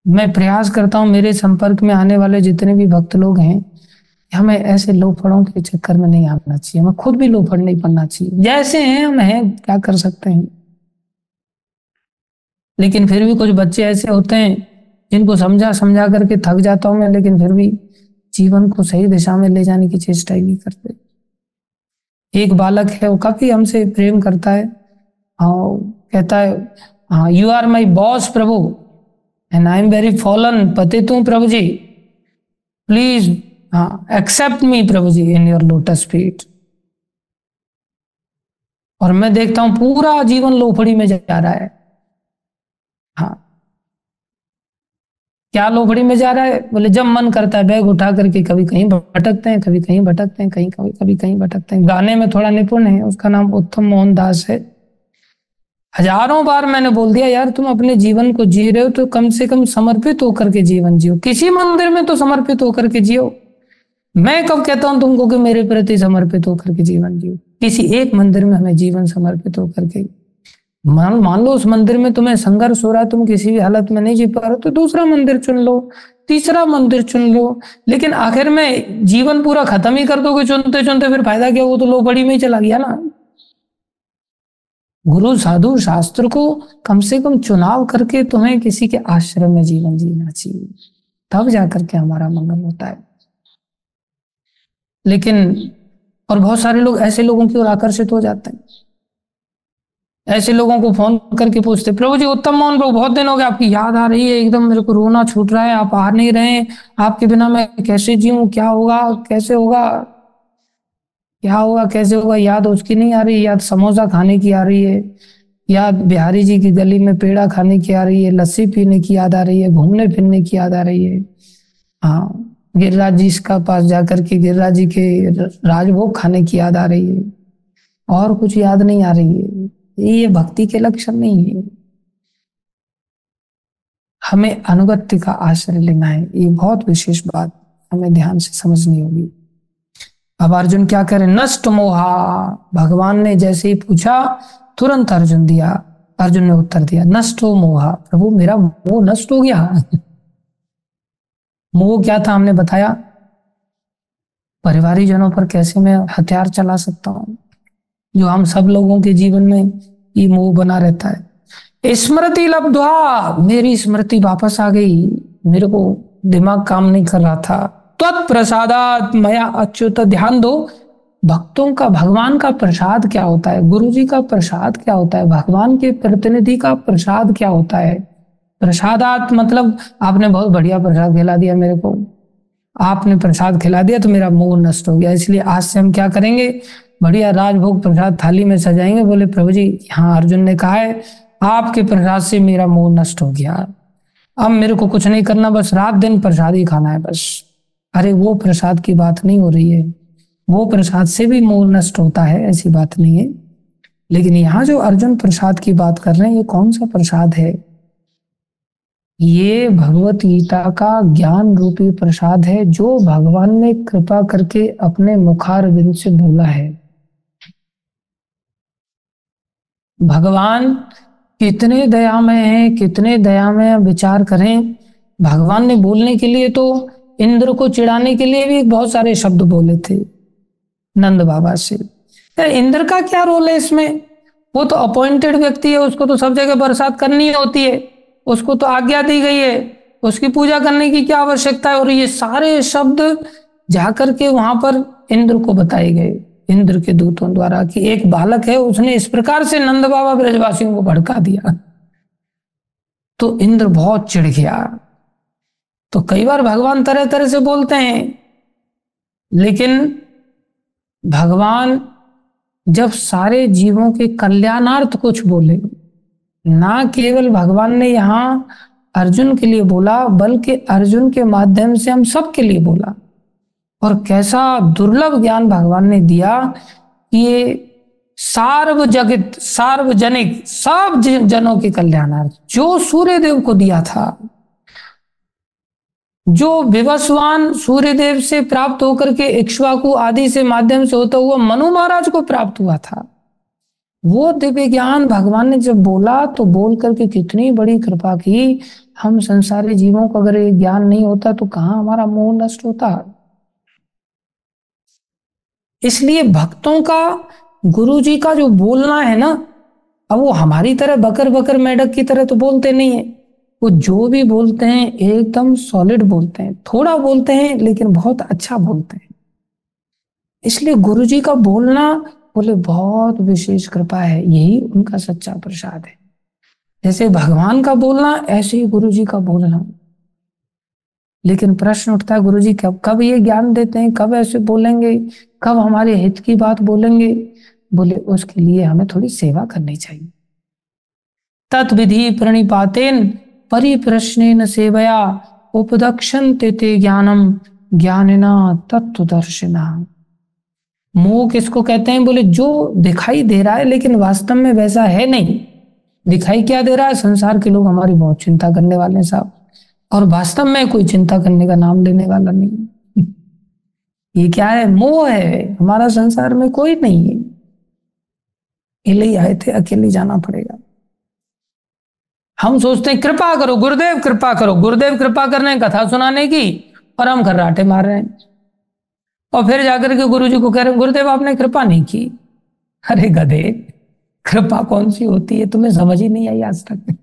मैं प्रयास करता हूँ मेरे संपर्क में आने वाले जितने भी भक्त लोग हैं, हमें ऐसे लोफड़ों के चक्कर में नहीं आना चाहिए, हमें खुद भी लोफड़ नहीं बनना चाहिए। जैसे हैं हम हैं, क्या कर सकते हैं। लेकिन फिर भी कुछ बच्चे ऐसे होते हैं जिनको समझा समझा करके थक जाता हूं मैं, लेकिन फिर भी जीवन को सही दिशा में ले जाने की चेष्टा ही नहीं करते। एक बालक है, वो काफी हमसे प्रेम करता है, हाँ कहता है हाँ यू आर माई बॉस प्रभु and I am very fallen, पतित हूं प्रभु जी, प्लीज हाँ एक्सेप्ट मी प्रभु जी इन योर लोटस फीट। और मैं देखता हूं पूरा जीवन लोफड़ी में जा रहा है। हाँ क्या लोबड़ी में जा रहा है? बोले जब मन करता है बैग उठा करके कभी कहीं भटकते हैं, कभी कहीं भटकते हैं, कभी कहीं भटकते हैं। गाने में थोड़ा निपुण है, उसका नाम उत्तम मोहन दास है। हजारों बार मैंने बोल दिया यार तुम अपने जीवन को जी रहे हो तो कम से कम समर्पित होकर के जीवन जियो, किसी मंदिर में तो समर्पित होकर के जियो। मैं कब कहता हूं तुमको कि मेरे प्रति समर्पित होकर के जीवन जियो? किसी एक मंदिर में हमें जीवन समर्पित होकर के, मान लो उस मंदिर में तुम्हें संघर्ष हो रहा है, तुम किसी भी हालत में नहीं जी पा रहे तो दूसरा मंदिर चुन लो, तीसरा मंदिर चुन लो। लेकिन आखिर में जीवन पूरा खत्म ही कर दोगे चुनते चुनते, फिर फायदा क्या? वो तो लोबड़ी में ही चला गया ना। गुरु साधु शास्त्र को कम से कम चुनाव करके तुम्हें किसी के आश्रम में जीवन जीना चाहिए, तब जाकर के हमारा मंगल होता है। लेकिन और बहुत सारे लोग ऐसे लोगों की ओर आकर्षित हो जाते हैं, ऐसे लोगों को फोन करके पूछते, प्रभु जी उत्तम मोहन प्रभु बहुत दिन हो गए, आपकी याद आ रही है, एकदम मेरे को रोना छूट रहा है, आप आ नहीं रहे, आपके बिना मैं कैसे जीऊं, क्या होगा, कैसे होगा, क्या होगा, कैसे होगा? याद उसकी नहीं आ रही, याद समोसा खाने की आ रही है, याद बिहारी जी की गली में पेड़ा खाने की आ रही है, लस्सी पीने की याद आ रही है, घूमने फिरने की याद आ रही है। हाँ, गिरिराज जी का पास जाकर के गिरिराज जी के राजभोग खाने की याद आ रही है, और कुछ याद नहीं आ रही है। ये भक्ति के लक्षण नहीं है। हमें अनुगत्य का आश्रय लेना है, ये बहुत विशेष बात हमें ध्यान से समझनी होगी। अब अर्जुन क्या करे? नष्ट मोहा, भगवान ने जैसे ही पूछा तुरंत अर्जुन दिया, अर्जुन ने उत्तर दिया नष्ट हो मोहा, प्रभु मेरा मोह नष्ट हो गया। मोह क्या था हमने बताया, परिवारी जनों पर कैसे मैं हथियार चला सकता हूं, जो हम सब लोगों के जीवन में ये मोह बना रहता है। स्मृति लब्ध्वा, मेरी स्मृति वापस आ गई, मेरे को दिमाग काम नहीं कर रहा था। तत्प्रसादात् मया अच्युत, ध्यान दो भक्तों का, भगवान का प्रसाद क्या होता है, गुरु जी का प्रसाद क्या होता है, भगवान के प्रतिनिधि का प्रसाद क्या होता है। प्रसादात मतलब आपने बहुत बढ़िया प्रसाद खिला दिया मेरे को, आपने प्रसाद खिला दिया तो मेरा मोह नष्ट हो गया, इसलिए आज से हम क्या करेंगे, बढ़िया राजभोग प्रसाद थाली में सजाएंगे। बोले प्रभु जी हाँ, अर्जुन ने कहा है आपके प्रसाद से मेरा मोह नष्ट हो गया, अब मेरे को कुछ नहीं करना, बस रात दिन प्रसाद ही खाना है बस। अरे वो प्रसाद की बात नहीं हो रही है, वो प्रसाद से भी मोह नष्ट होता है, ऐसी बात नहीं है। लेकिन यहाँ जो अर्जुन प्रसाद की बात कर रहे हैं, ये कौन सा प्रसाद है? ये भगवत गीता का ज्ञान रूपी प्रसाद है, जो भगवान ने कृपा करके अपने मुखारविंद से बोला है। भगवान कितने दयामय हैं, कितने दयामय, विचार करें। भगवान ने बोलने के लिए तो इंद्र को चिढ़ाने के लिए भी बहुत सारे शब्द बोले थे नंद बाबा से। इंद्र का क्या रोल है इसमें? वो तो अपॉइंटेड व्यक्ति है, उसको तो सब जगह बरसात करनी होती है, उसको तो आज्ञा दी गई है, उसकी पूजा करने की क्या आवश्यकता है? और ये सारे शब्द जाकर के वहां पर इंद्र को बताए गए, इंद्र के दूतों द्वारा, कि एक बालक है, उसने इस प्रकार से नंद बाबा ब्रजवासियों को भड़का दिया, तो इंद्र बहुत चिढ़ गया। तो कई बार भगवान तरह तरह से बोलते हैं, लेकिन भगवान जब सारे जीवों के कल्याणार्थ कुछ बोले, ना केवल भगवान ने यहां अर्जुन के लिए बोला, बल्कि अर्जुन के माध्यम से हम सब के लिए बोला। और कैसा दुर्लभ ज्ञान भगवान ने दिया कि ये सार्वजगत, सार्वजनिक, सब जनों के कल्याणार्थ, जो सूर्य देव को दिया था, जो विवस्वान सूर्य देव से प्राप्त होकर के इक्ष्वाकु आदि से माध्यम से होता हुआ मनु महाराज को प्राप्त हुआ था, वो दिव्य ज्ञान भगवान ने जब बोला तो बोल करके कितनी बड़ी कृपा की। हम संसारी जीवों को अगर ये ज्ञान नहीं होता तो कहां हमारा मोह नष्ट होता। इसलिए भक्तों का गुरु जी का जो बोलना है ना, अब वो हमारी तरह बकर बकर मेढक की तरह तो बोलते नहीं है, वो जो भी बोलते हैं एकदम सॉलिड बोलते हैं, थोड़ा बोलते हैं लेकिन बहुत अच्छा बोलते हैं। इसलिए गुरु जी का बोलना बोले बहुत विशेष कृपा है, यही उनका सच्चा प्रसाद है। जैसे भगवान का बोलना, ऐसे ही गुरु जी का बोलना। लेकिन प्रश्न उठता है, गुरु जी कब कब ये ज्ञान देते हैं, कब ऐसे बोलेंगे, कब हमारे हित की बात बोलेंगे? बोले उसके लिए हमें थोड़ी सेवा करनी चाहिए। तत्विधि प्रणिपातेन परिप्रश्नेन सेवया उपदक्षन्ते ते ज्ञानम ज्ञानिना तत्वदर्शिना। मोह किसको कहते हैं? बोले जो दिखाई दे रहा है लेकिन वास्तव में वैसा है नहीं। दिखाई क्या दे रहा है? संसार के लोग हमारी बहुत चिंता करने वाले हैं साहब, और वास्तव में कोई चिंता करने का नाम लेने वाला नहीं। ये क्या है? मोह है। हमारा संसार में कोई नहीं है, अकेले ही आए थे, अकेले जाना पड़ेगा। हम सोचते हैं कृपा करो गुरुदेव, कृपा करो गुरुदेव, कृपा कर रहे हैं कथा सुनाने की, और हम खर्राटे मार रहे हैं। और फिर जाकर के गुरु जी को कह रहे हैं गुरुदेव आपने कृपा नहीं की। अरे गधे, कृपा कौन सी होती है? तुम्हें समझ ही नहीं आई आज तक।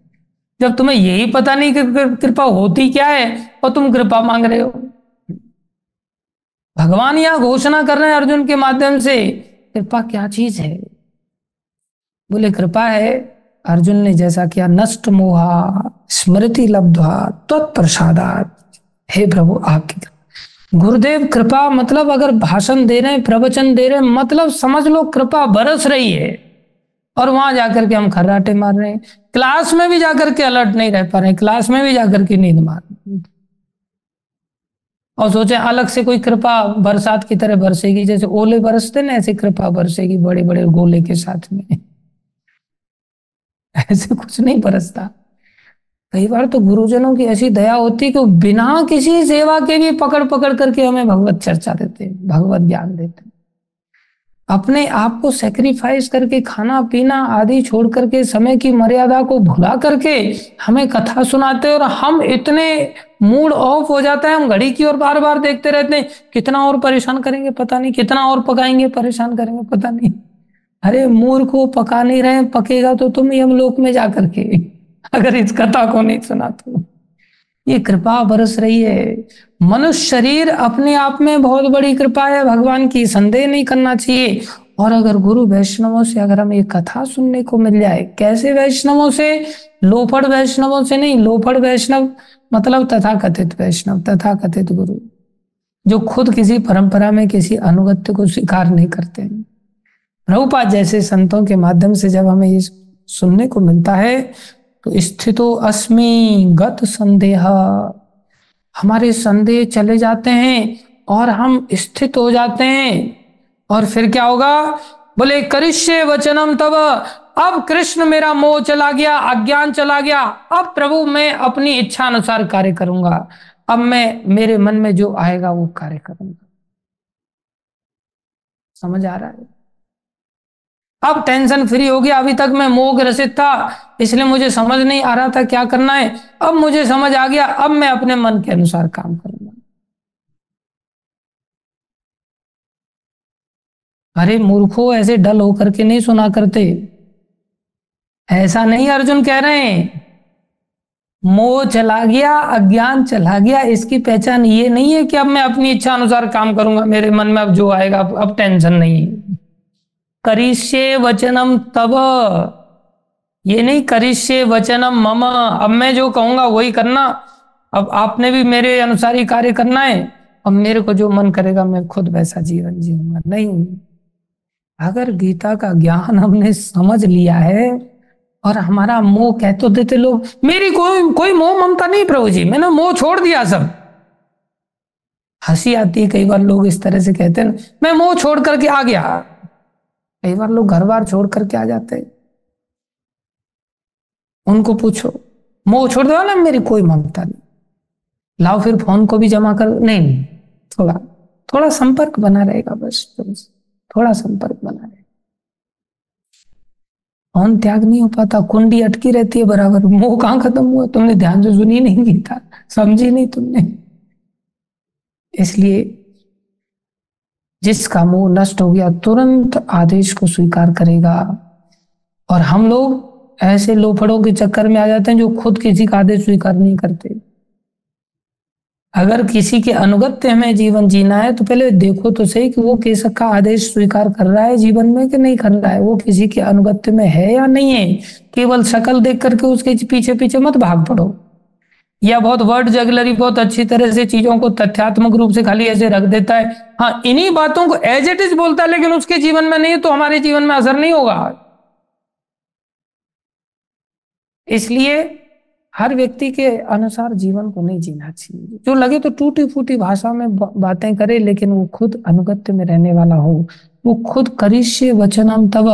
जब तुम्हें यही पता नहीं कि कृपा होती क्या है और तुम कृपा मांग रहे हो। भगवान यहां घोषणा कर रहे हैं अर्जुन के माध्यम से, कृपा क्या चीज है? बोले कृपा है, अर्जुन ने जैसा किया, नष्ट मोहा स्मृति लब्ध्वा त्वत्प्रसादात्। हे प्रभु आपकी कृपा। गुरुदेव कृपा मतलब अगर भाषण दे रहे हैं, प्रवचन दे रहे हैं, मतलब समझ लो कृपा बरस रही है, और वहां जाकर के हम खर्राटे मार रहे हैं। क्लास में भी जाकर के अलर्ट नहीं रह पा रहे हैं, क्लास में भी जाकर के नींद मार रहे हैं। और सोचे अलग से कोई कृपा बरसात की तरह बरसेगी, जैसे ओले बरसते ना ऐसे कृपा बरसेगी बड़े बड़े गोले के साथ में। ऐसे कुछ नहीं बरसता। कई बार तो गुरुजनों की ऐसी दया होती है कि बिना किसी सेवा के भी पकड़ पकड़ करके हमें भगवत चर्चा देते हैं, भगवत ज्ञान देते हैं। अपने आप को सेक्रीफाइस करके, खाना पीना आदि छोड़ करके, समय की मर्यादा को भुला करके हमें कथा सुनाते हैं, और हम इतने मूड ऑफ हो जाता है, हम घड़ी की ओर बार बार देखते रहते हैं, कितना और परेशान करेंगे पता नहीं, कितना और पकाएंगे परेशान करेंगे पता नहीं। अरे मूर्ख को पका नहीं रहे, पकेगा तो तुम यमलोक में जाकर के, अगर इस कथा को नहीं सुना तो। ये कृपा बरस रही है। मनुष्य शरीर अपने आप में बहुत बड़ी कृपा है भगवान की, संदेह नहीं करना चाहिए। और अगर गुरु वैष्णवों से अगर हमें कथा सुनने को मिल जाए, कैसे वैष्णवों से? लोफड़ वैष्णवों से नहीं। लोफड़ वैष्णव मतलब तथाकथित वैष्णव, तथाकथित गुरु, जो खुद किसी परंपरा में किसी अनुगत्य को स्वीकार नहीं करते हैं। प्रभुपाद जैसे संतों के माध्यम से जब हमें ये सुनने को मिलता है तो स्थितो अस्मि गत संदेह, हमारे संदेह चले जाते हैं और हम स्थित हो जाते हैं। और फिर क्या होगा? बोले करिष्ये वचनम तब, अब कृष्ण मेरा मोह चला गया, अज्ञान चला गया, अब प्रभु मैं अपनी इच्छा अनुसार कार्य करूंगा, अब मैं मेरे मन में जो आएगा वो कार्य करूंगा। समझ आ रहा है? अब टेंशन फ्री हो गया। अभी तक मैं मोह ग्रसित था, इसलिए मुझे समझ नहीं आ रहा था क्या करना है, अब मुझे समझ आ गया, अब मैं अपने मन के अनुसार काम करूंगा। अरे मूर्खों, ऐसे डल होकर के नहीं सुना करते। ऐसा नहीं अर्जुन कह रहे हैं। मोह चला गया, अज्ञान चला गया, इसकी पहचान ये नहीं है कि अब मैं अपनी इच्छा अनुसार काम करूंगा, मेरे मन में अब जो आएगा अब टेंशन नहीं है। करिष्ये वचनम तब, ये नहीं करिष्ये वचनम मम, अब मैं जो कहूंगा वही करना, अब आपने भी मेरे अनुसार ही कार्य करना है, अब मेरे को जो मन करेगा मैं खुद वैसा जीवन जीऊंगा। नहीं, अगर गीता का ज्ञान हमने समझ लिया है, और हमारा मोह, कह तो देते लोग मेरी कोई मोह ममता नहीं प्रभु जी, मैंने मोह छोड़ दिया सब। हंसी आती है कई बार लोग इस तरह से कहते हैं मैं मोह छोड़ करके आ गया। कई बार लोग घर बार छोड़ करके आ जाते हैं, उनको पूछो मोह छोड़ दो ना, मेरी कोई ममता नहीं, लाओ फिर फोन को भी जमा कर। नहीं, थोड़ा थोड़ा संपर्क बना रहेगा, बस थोड़ा संपर्क बना रहेगा। फोन त्याग नहीं हो पाता, कुंडी अटकी रहती है बराबर। मोह कहां खत्म हुआ? तुमने ध्यान से सुनी नहीं गीता, समझी नहीं तुमने। इसलिए जिसका मोह नष्ट हो गया तुरंत आदेश को स्वीकार करेगा। और हम लोग ऐसे लोफड़ों के चक्कर में आ जाते हैं जो खुद किसी का आदेश स्वीकार नहीं करते। अगर किसी के अनुगत्य हमें जीवन जीना है तो पहले देखो तो सही कि वो किसी का आदेश स्वीकार कर रहा है जीवन में कि नहीं कर रहा है, वो किसी के अनुगत्य में है या नहीं है। केवल शक्ल देख करके उसके पीछे पीछे मत भाग पड़ो, या बहुत वर्ड जगलरी बहुत अच्छी तरह से चीजों को तथ्यात्मक रूप से खाली ऐसे रख देता है, हाँ इन्हीं बातों को एज इट इज बोलता है, लेकिन उसके जीवन में नहीं है तो हमारे जीवन में असर नहीं होगा। इसलिए हर व्यक्ति के अनुसार जीवन को नहीं जीना चाहिए। जो लगे तो टूटी फूटी भाषा में बातें करे, लेकिन वो खुद अनुगत्य में रहने वाला हो। वो खुद करिष्ये वचनम तव,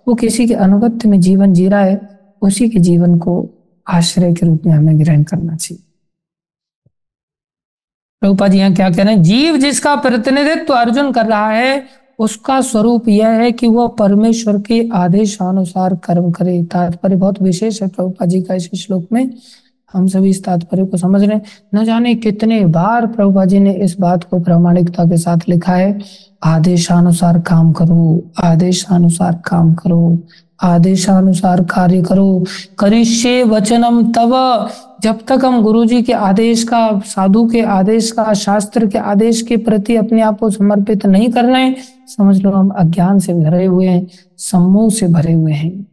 वो किसी के अनुगत्य में जीवन जी रहा है, उसी के जीवन को आश्रय के रूप में हमें ग्रहण करना चाहिए। प्रभुपाद जी यहाँ क्या कह रहे हैं, जीव जिसका प्रतिनिधित्व अर्जुन कर रहा है उसका स्वरूप यह है कि वह परमेश्वर के आदेशानुसार कर्म करे। तात्पर्य बहुत विशेष है प्रभुपाद जी का इस श्लोक में, हम सभी इस तात्पर्य को समझ रहे हैं। न जाने कितने बार प्रभुपाद जी ने इस बात को प्रामाणिकता के साथ लिखा है, आदेशानुसार काम करो, आदेशानुसार काम करो, आदेशानुसार कार्य करो, करिष्ये वचनम तव। जब तक हम गुरु जी के आदेश का, साधु के आदेश का, शास्त्र के आदेश के प्रति अपने आप को समर्पित नहीं कर रहे हैं, समझ लो हम अज्ञान से भरे हुए हैं, सम्मोह से भरे हुए हैं।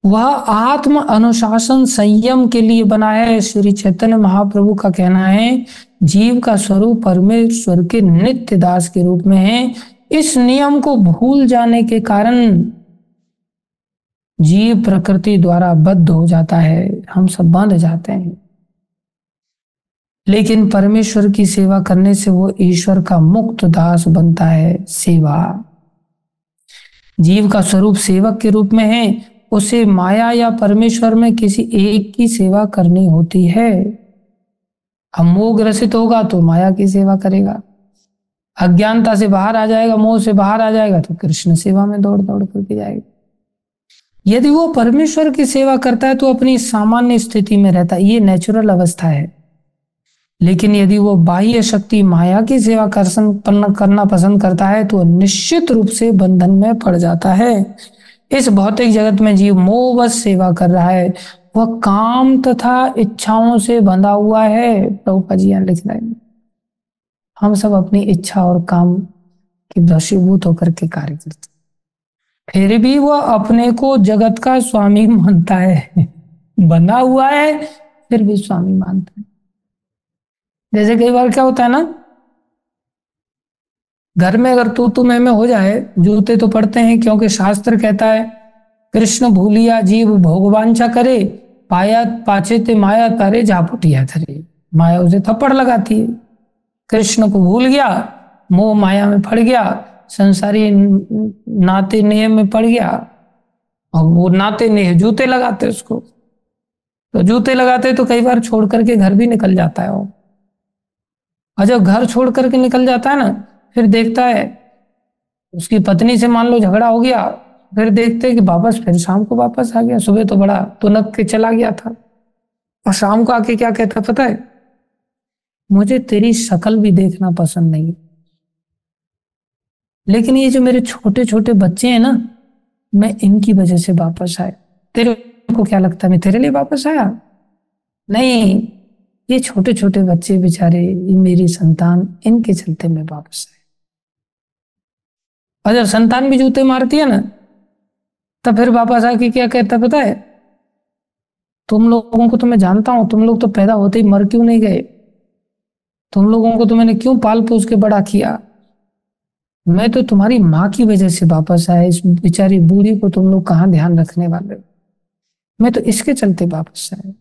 वह आत्म अनुशासन संयम के लिए बना है। श्री चैतन्य महाप्रभु का कहना है, जीव का स्वरूप परमेश्वर के नित्य दास के रूप में है। इस नियम को भूल जाने के कारण जीव प्रकृति द्वारा बद्ध हो जाता है, हम सब बांध जाते हैं। लेकिन परमेश्वर की सेवा करने से वो ईश्वर का मुक्त दास बनता है। सेवा, जीव का स्वरूप सेवक के रूप में है। उसे माया या परमेश्वर में किसी एक की सेवा करनी होती है। अब मोह ग्रसित होगा तो माया की सेवा करेगा, अज्ञानता से बाहर आ जाएगा, मोह से बाहर आ जाएगा तो कृष्ण सेवा में दौड़ दौड़ करके जाएगा। यदि वो परमेश्वर की सेवा करता है तो अपनी सामान्य स्थिति में रहता है, ये नेचुरल अवस्था है। लेकिन यदि वो बाह्य शक्ति माया की सेवा करना पसंद करता है तो निश्चित रूप से बंधन में पड़ जाता है। इस भौतिक जगत में जीव मोहवश सेवा कर रहा है, वह काम तथा इच्छाओं से बंधा हुआ है। प्रभुपाद जी यहाँ लिख रहे हैं, हम सब अपनी इच्छा और काम के वशीभूत होकर के कार्य करते, फिर भी वह अपने को जगत का स्वामी मानता है। बंधा हुआ है फिर भी स्वामी मानता है। जैसे कई बार क्या होता है ना, घर में अगर तू मैं हो जाए, जूते तो पड़ते हैं, क्योंकि शास्त्र कहता है कृष्ण भूलिया जीव भोगवांछा करे, पाया पाछे ते माया तारे झापुटिया धरे। माया उसे थप्पड़ लगाती है, कृष्ण को भूल गया, मोह माया में पड़ गया, संसारी नाते नेह में पड़ गया, और वो नाते नेह जूते लगाते उसको, तो जूते लगाते तो कई बार छोड़ करके घर भी निकल जाता है वो। और जब घर छोड़ करके निकल जाता है ना, फिर देखता है उसकी पत्नी से मान लो झगड़ा हो गया, फिर देखते कि वापस फिर शाम को वापस आ गया। सुबह तो बड़ा तुनक के चला गया था और शाम को आके क्या कहता पता है, मुझे तेरी शक्ल भी देखना पसंद नहीं, लेकिन ये जो मेरे छोटे छोटे बच्चे हैं ना, मैं इनकी वजह से वापस आया। तेरे को क्या लगता है मैं तेरे लिए वापस आया? नहीं, ये छोटे छोटे बच्चे बेचारे, ये मेरी संतान, इनके चलते मैं वापस आया। और जब संतान भी जूते मारती है ना, तब फिर वापस आके क्या कहता पता है, तुम लोगों को तो मैं जानता हूं, तुम लोग तो पैदा होते ही मर क्यों नहीं गए, तुम लोगों को तो मैंने क्यों पाल पोस के बड़ा किया, मैं तो तुम्हारी माँ की वजह से वापस आया। इस बेचारी बूढ़ी को तुम लोग कहाँ ध्यान रखने वाले हो, मैं तो इसके चलते वापस आया।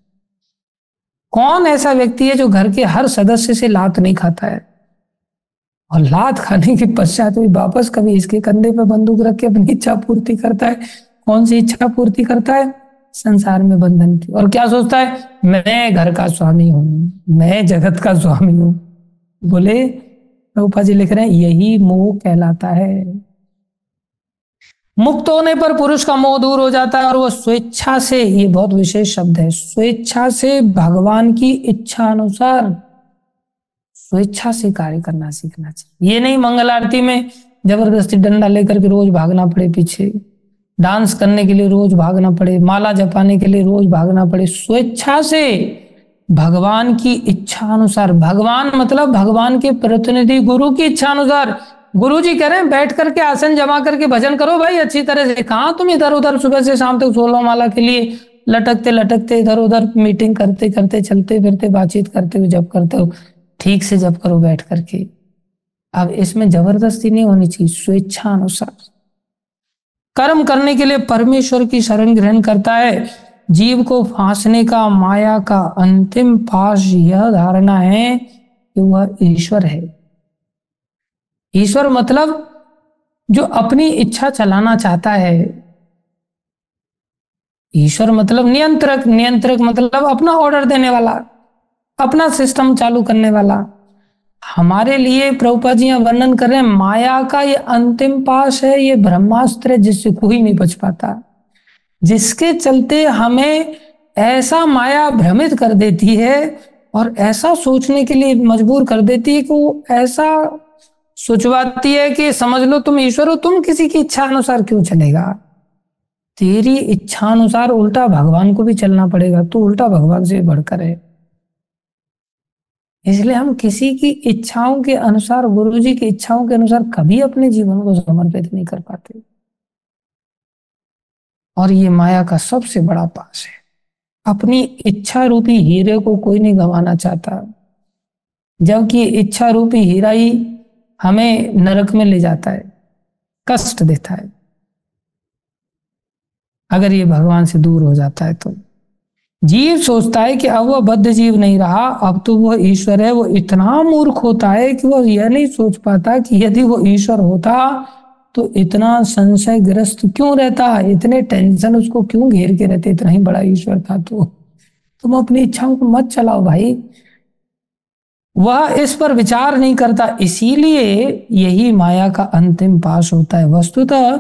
कौन ऐसा व्यक्ति है जो घर के हर सदस्य से लात नहीं खाता है, और लात खाने के पश्चात भी वापस कभी इसके कंधे पर बंदूक रख के अपनी इच्छा पूर्ति करता है? कौन सी इच्छा पूर्ति करता है? संसार में बंधन की। और क्या सोचता है, मैं घर का स्वामी हूं, मैं जगत का स्वामी हूं। बोले प्रभुपाद जी लिख रहे हैं, यही मोह कहलाता है। मुक्त होने पर पुरुष का मोह दूर हो जाता है और वह स्वेच्छा से, ये बहुत विशेष शब्द है, स्वेच्छा से भगवान की इच्छा अनुसार स्वेच्छा से कार्य करना सीखना चाहिए। ये नहीं मंगल आरती में जबरदस्ती डंडा लेकर के रोज भागना पड़े पीछे, डांस करने के लिए रोज भागना पड़े, माला जपाने के लिए रोज भागना पड़े। स्वेच्छा से भगवान की इच्छा अनुसार, भगवान मतलब भगवान के प्रतिनिधि गुरु की इच्छा अनुसार। गुरु जी कह रहे हैं बैठ करके आसन जमा करके भजन करो भाई अच्छी तरह से। कहाँ तुम इधर उधर सुबह से शाम तक 16 माला के लिए लटकते लटकते इधर उधर मीटिंग करते करते, चलते फिरते, बातचीत करते हुए जब करते हो, ठीक से जब करो बैठ करके। अब इसमें जबरदस्ती नहीं होनी चाहिए, स्वेच्छा अनुसार कर्म करने के लिए परमेश्वर की शरण ग्रहण करता है। जीव को फांसने का माया का अंतिम पाश यह धारणा है कि वह ईश्वर है। ईश्वर मतलब जो अपनी इच्छा चलाना चाहता है। ईश्वर मतलब नियंत्रक, नियंत्रक मतलब अपना ऑर्डर देने वाला, अपना सिस्टम चालू करने वाला। हमारे लिए प्रभुपाद जी वर्णन कर रहे हैं माया का ये अंतिम पाश है, ये ब्रह्मास्त्र है जिससे कोई नहीं बच पाता, जिसके चलते हमें ऐसा माया भ्रमित कर देती है और ऐसा सोचने के लिए मजबूर कर देती है कि वो ऐसा सोचवाती है कि समझ लो तुम ईश्वर हो, तुम किसी की इच्छा अनुसार क्यों चलेगा, तेरी इच्छा अनुसार उल्टा भगवान को भी चलना पड़ेगा, तू उल्टा भगवान से बढ़कर है। इसलिए हम किसी की इच्छाओं के अनुसार, गुरु जी की इच्छाओं के अनुसार कभी अपने जीवन को समर्पित नहीं कर पाते। और ये माया का सबसे बड़ा पास है। अपनी इच्छा रूपी हीरे को कोई नहीं गंवाना चाहता, जबकि इच्छा रूपी हीरा ही हमें नरक में ले जाता है, कष्ट देता है अगर ये भगवान से दूर हो जाता है तो। जीव सोचता है कि अब वह बद्ध जीव नहीं रहा, अब तो वह ईश्वर है। वो इतना मूर्ख होता है कि वह यह नहीं सोच पाता कि यदि वो ईश्वर होता तो इतना संशयग्रस्त क्यों रहता, इतने टेंशन उसको क्यों घेर के रहते, इतना ही बड़ा ईश्वर था तो। तुम अपनी इच्छाओं को मत चलाओ भाई। वह इस पर विचार नहीं करता, इसीलिए यही माया का अंतिम पाश होता है। वस्तुतः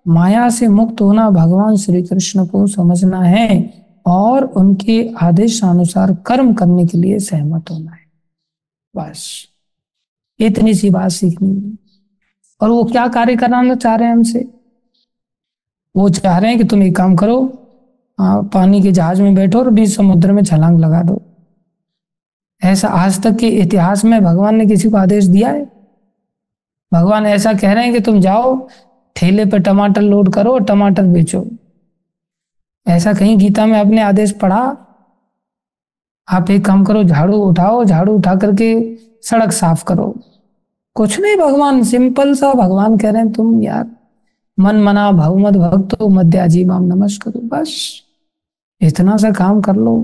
माया से मुक्त होना भगवान श्री कृष्ण को समझना है और उनके आदेशानुसार कर्म करने के लिए सहमत होना है, बस इतनी सी बात सीखनी है। और वो क्या कार्य कराना चाह रहे हैं हमसे? वो चाह रहे हैं कि तुम एक काम करो, पानी के जहाज में बैठो और बीच समुद्र में छलांग लगा दो। ऐसा आज तक के इतिहास में भगवान ने किसी को आदेश दिया है? भगवान ऐसा कह रहे हैं कि तुम जाओ ठेले पे टमाटर लोड करो और टमाटर बेचो। ऐसा कहीं गीता में आपने आदेश पढ़ा? आप एक काम करो, झाड़ू उठाओ, झाड़ू उठा करके सड़क साफ करो। कुछ नहीं, भगवान सिंपल सा भगवान कह रहे हैं तुम यार मन मना भवमद भक्तो मध्याजी माम नमस्करो, बस इतना सा काम कर लो।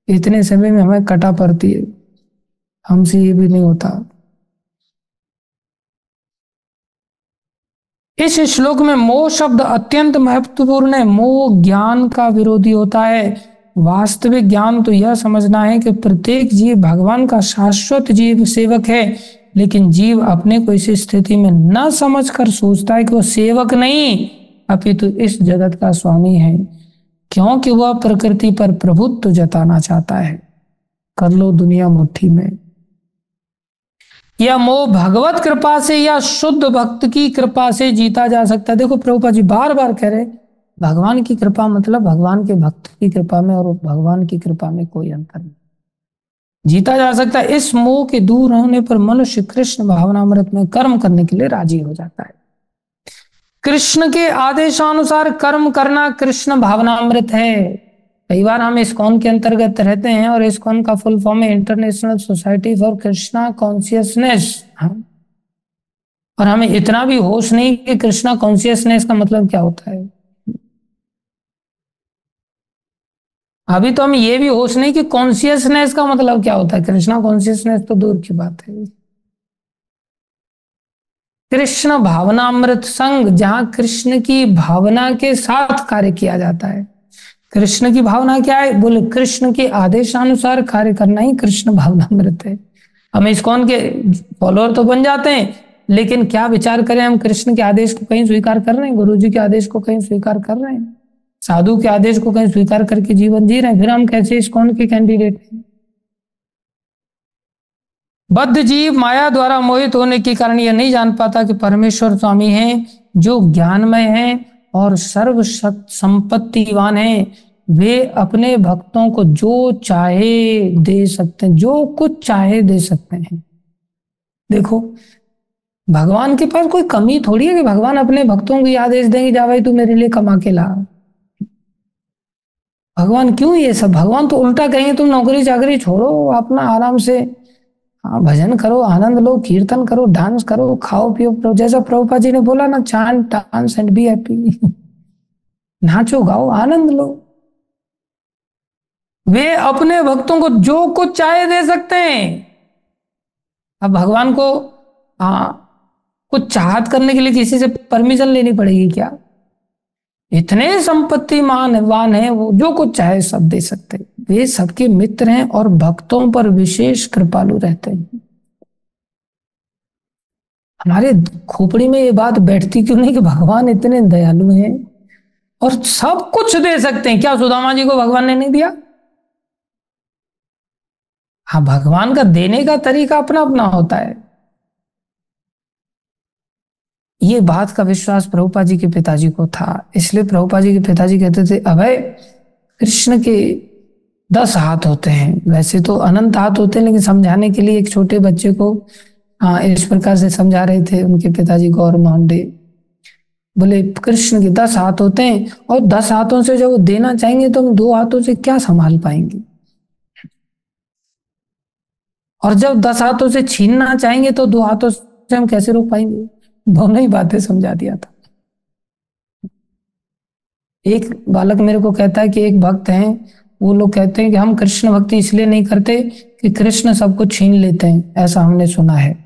इतने समय में हमें कटा पड़ती है, हमसे ये भी नहीं होता। इस श्लोक में मोह शब्द अत्यंत महत्वपूर्ण है। मोह ज्ञान का विरोधी होता है। वास्तविक ज्ञान तो यह समझना है कि प्रत्येक जीव भगवान का शाश्वत जीव सेवक है, लेकिन जीव अपने को इस स्थिति में न समझकर सोचता है कि वह सेवक नहीं अपितु इस जगत का स्वामी है, क्योंकि वह प्रकृति पर प्रभुत्व जताना चाहता है। कर लो दुनिया मुट्ठी में। यह मोह भगवत कृपा से या शुद्ध भक्त की कृपा से जीता जा सकता है। देखो प्रभुपाद जी बार बार कह रहे भगवान की कृपा मतलब भगवान के भक्त की कृपा में और भगवान की कृपा में कोई अंतर नहीं, जीता जा सकता है। इस मोह के दूर होने पर मनुष्य कृष्ण भावनामृत में कर्म करने के लिए राजी हो जाता है। कृष्ण के आदेशानुसार कर्म करना कृष्ण भावनामृत है। कई बार हम इस्कॉन के अंतर्गत रहते हैं और इस्कॉन का फुल फॉर्म है international society for Krishna consciousness, और हमें इतना भी होश नहीं कि कृष्णा कॉन्शियसनेस का मतलब क्या होता है। अभी तो हमें ये भी होश नहीं कि कॉन्शियसनेस का मतलब क्या होता है। कृष्णा कॉन्शियसनेस तो दूर की बात है। कृष्ण भावनामृत संघ, जहां कृष्ण की भावना के साथ कार्य किया जाता है। कृष्ण की भावना क्या है? बोले कृष्ण के आदेशानुसार कार्य करना ही कृष्ण भावनामृत है। हम इस्कॉन के फॉलोअर तो बन जाते हैं, लेकिन क्या विचार करें, हम कृष्ण के आदेश को कहीं स्वीकार कर रहे हैं, गुरु जी के आदेश को कहीं स्वीकार कर रहे हैं, साधु के आदेश को कहीं स्वीकार करके जीवन जी रहे हैं, फिर हम कैसे इस्कॉन के कैंडिडेट हैं? बद्ध जीव माया द्वारा मोहित होने के कारण यह नहीं जान पाता कि परमेश्वर स्वामी हैं, जो ज्ञानमय हैं और सर्व संपत्तिवान हैं। वे अपने भक्तों को जो चाहे दे सकते हैं, जो कुछ चाहे दे सकते हैं। देखो भगवान के पास कोई कमी थोड़ी है कि भगवान अपने भक्तों को ये आदेश देंगे जा भाई तू मेरे लिए कमा के ला। भगवान क्यों ये सब? भगवान तो उल्टा कहेंगे तुम नौकरी चाकरी छोड़ो, अपना आराम से भजन करो, आनंद लो, कीर्तन करो, डांस करो, खाओ पियो, जैसा प्रभुपाद जी ने बोला ना, chant dance and be happy. नाचो गाओ आनंद लो। वे अपने भक्तों को जो कुछ चाहे दे सकते हैं। अब भगवान को कुछ चाहत करने के लिए किसी से परमिशन लेनी पड़ेगी क्या? इतने संपत्तिमान है वो, जो कुछ चाहे सब दे सकते हैं। वे सबके मित्र हैं और भक्तों पर विशेष कृपालु रहते हैं। हमारे खोपड़ी में ये बात बैठती क्यों नहीं कि भगवान इतने दयालु हैं और सब कुछ दे सकते हैं। क्या सुदामा जी को भगवान ने नहीं दिया? हाँ, भगवान का देने का तरीका अपना अपना होता है। ये बात का विश्वास प्रभुपाद जी के पिताजी को था, इसलिए प्रभुपाद जी के पिताजी कहते थे, अभय, कृष्ण के 10 हाथ होते हैं। वैसे तो अनंत हाथ होते हैं, लेकिन समझाने के लिए एक छोटे बच्चे को इस प्रकार से समझा रहे थे उनके पिताजी गौर मोहन डे। बोले कृष्ण के 10 हाथ होते हैं और 10 हाथों से जब वो देना चाहेंगे तो हम 2 हाथों से क्या संभाल पाएंगे, और जब 10 हाथों से छीनना चाहेंगे तो 2 हाथों से हम कैसे रोक पाएंगे। दोनों ही बातें समझा दिया था। एक बालक मेरे को कहता है कि एक भक्त हैं, वो लोग कहते हैं कि हम कृष्ण भक्ति इसलिए नहीं करते कि कृष्ण सबको छीन लेते हैं, ऐसा हमने सुना है।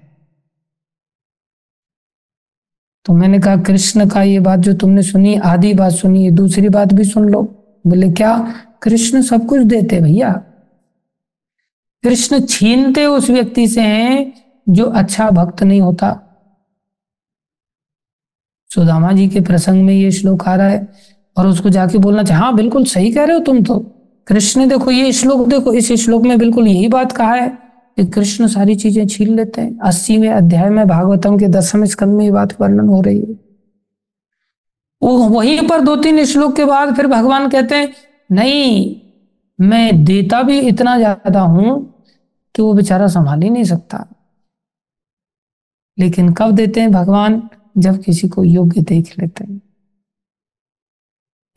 तो मैंने कहा कृष्ण का ये बात जो तुमने सुनी, आधी बात सुनी, दूसरी बात भी सुन लो। बोले क्या? कृष्ण सब कुछ देते भैया, कृष्ण छीनते उस व्यक्ति से हैं जो अच्छा भक्त नहीं होता। सुदामा जी के प्रसंग में ये श्लोक आ रहा है और उसको जाके बोलना चाहिए, हाँ बिल्कुल सही कह रहे हो तुम तो। कृष्ण देखो, ये श्लोक देखो, इस श्लोक में बिल्कुल यही बात कहा है कि कृष्ण सारी चीजें छीन लेते हैं। 80वें अध्याय में भागवतम के 10वें स्कंद में ये बात वर्णन हो रही है। वो वहीं पर 2-3 श्लोक के बाद फिर भगवान कहते हैं, नहीं, मैं देता भी इतना ज्यादा हूं कि वो बेचारा संभाल ही नहीं सकता। लेकिन कब देते हैं भगवान? जब किसी को योग्य देख लेते हैं।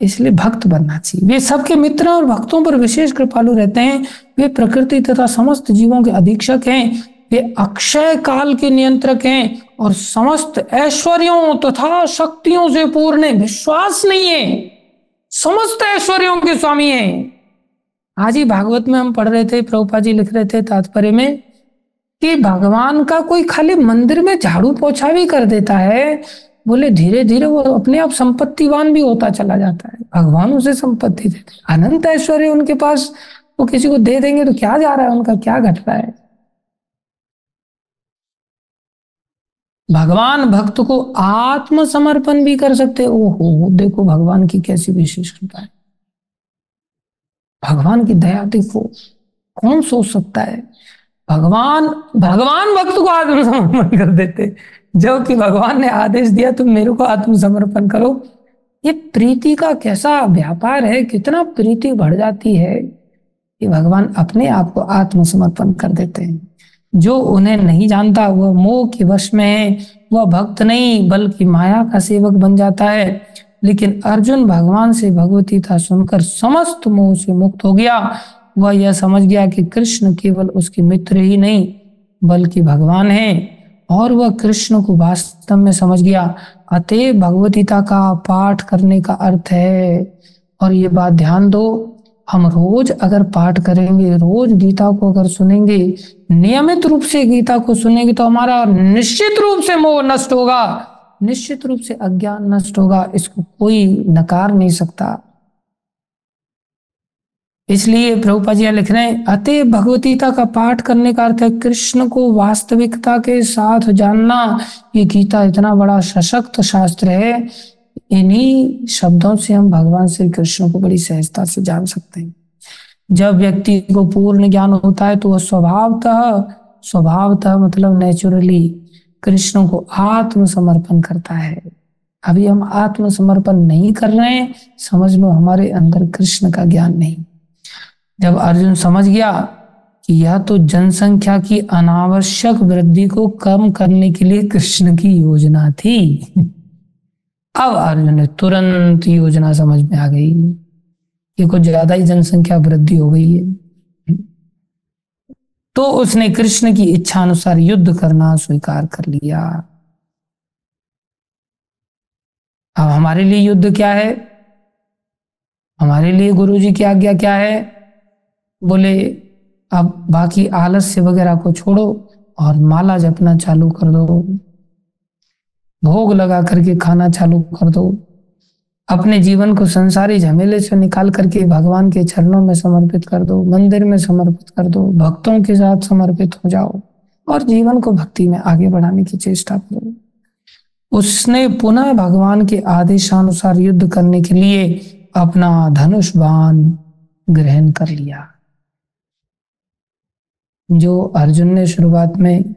इसलिए भक्त बनना चाहिए। वे सबके मित्र और भक्तों पर विशेष कृपालु रहते हैं। वे प्रकृति तथा समस्त जीवों के अधीक्षक हैं। वे अक्षय काल के नियंत्रक हैं और समस्त ऐश्वर्यों तथा शक्तियों से पूर्ण है। विश्वास नहीं है, समस्त ऐश्वर्यों के स्वामी हैं। आज ही भागवत में हम पढ़ रहे थे, प्रभुपाद जी लिख रहे थे तात्पर्य में कि भगवान का कोई खाली मंदिर में झाड़ू पोछा भी कर देता है, बोले धीरे धीरे वो अपने आप संपत्तिवान भी होता चला जाता है। भगवान उसे संपत्ति देते, अनंत ऐश्वर्य उनके पास, वो किसी को दे देंगे तो क्या जा रहा है, उनका क्या घट रहा है। भगवान भक्त को आत्मसमर्पण भी कर सकते। ओहो, देखो भगवान की कैसी विशेष कृपा है, भगवान की दया देखो, कौन सोच सकता है। भगवान भगवान भक्त को आत्मसमर्पण कर देते, जबकि भगवान ने आदेश दिया तुम मेरे को आत्मसमर्पण करो। ये प्रीति का कैसा व्यापार है, कितना प्रीति बढ़ जाती है कि भगवान अपने आप को आत्मसमर्पण कर देते हैं। जो उन्हें नहीं जानता वह मोह के वश में है, वह भक्त नहीं बल्कि माया का सेवक बन जाता है। लेकिन अर्जुन भगवान से भगवती था सुनकर समस्त मोह से मुक्त हो गया। वह यह समझ गया कि कृष्ण केवल उसके मित्र ही नहीं बल्कि भगवान है, और वह कृष्ण को वास्तव में समझ गया। अतएव भगवतीता का पाठ करने का अर्थ है, और ये बात ध्यान दो, हम रोज अगर पाठ करेंगे, रोज गीता को अगर सुनेंगे, नियमित रूप से गीता को सुनेंगे, तो हमारा निश्चित रूप से मोह नष्ट होगा, निश्चित रूप से अज्ञान नष्ट होगा। इसको कोई नकार नहीं सकता। इसलिए प्रभुपाद जी लिख रहे हैं, अतः भगवतीता का पाठ करने का अर्थ है कृष्ण को वास्तविकता के साथ जानना। ये गीता इतना बड़ा सशक्त शास्त्र है, इन्हीं शब्दों से हम भगवान श्री कृष्ण को बड़ी सहजता से जान सकते हैं। जब व्यक्ति को पूर्ण ज्ञान होता है तो वह स्वभावतः मतलब नेचुरली कृष्ण को आत्मसमर्पण करता है। अभी हम आत्मसमर्पण नहीं कर रहे हैं, समझ लो हमारे अंदर कृष्ण का ज्ञान नहीं। जब अर्जुन समझ गया कि यह तो जनसंख्या की अनावश्यक वृद्धि को कम करने के लिए कृष्ण की योजना थी, अब अर्जुन ने तुरंत योजना समझ में आ गई कि कुछ ज्यादा ही जनसंख्या वृद्धि हो गई है, तो उसने कृष्ण की इच्छा अनुसार युद्ध करना स्वीकार कर लिया। अब हमारे लिए युद्ध क्या है, हमारे लिए गुरु जी की आज्ञा क्या है? बोले अब बाकी आलस्य वगैरह को छोड़ो और माला जपना चालू कर दो, भोग लगा करके खाना चालू कर दो, अपने जीवन को संसारी झमेले से निकाल करके भगवान के चरणों में समर्पित कर दो, मंदिर में समर्पित कर दो, भक्तों के साथ समर्पित हो जाओ और जीवन को भक्ति में आगे बढ़ाने की चेष्टा करो। उसने पुनः भगवान के आदेशानुसार युद्ध करने के लिए अपना धनुष बाण ग्रहण कर लिया। जो अर्जुन ने शुरुआत में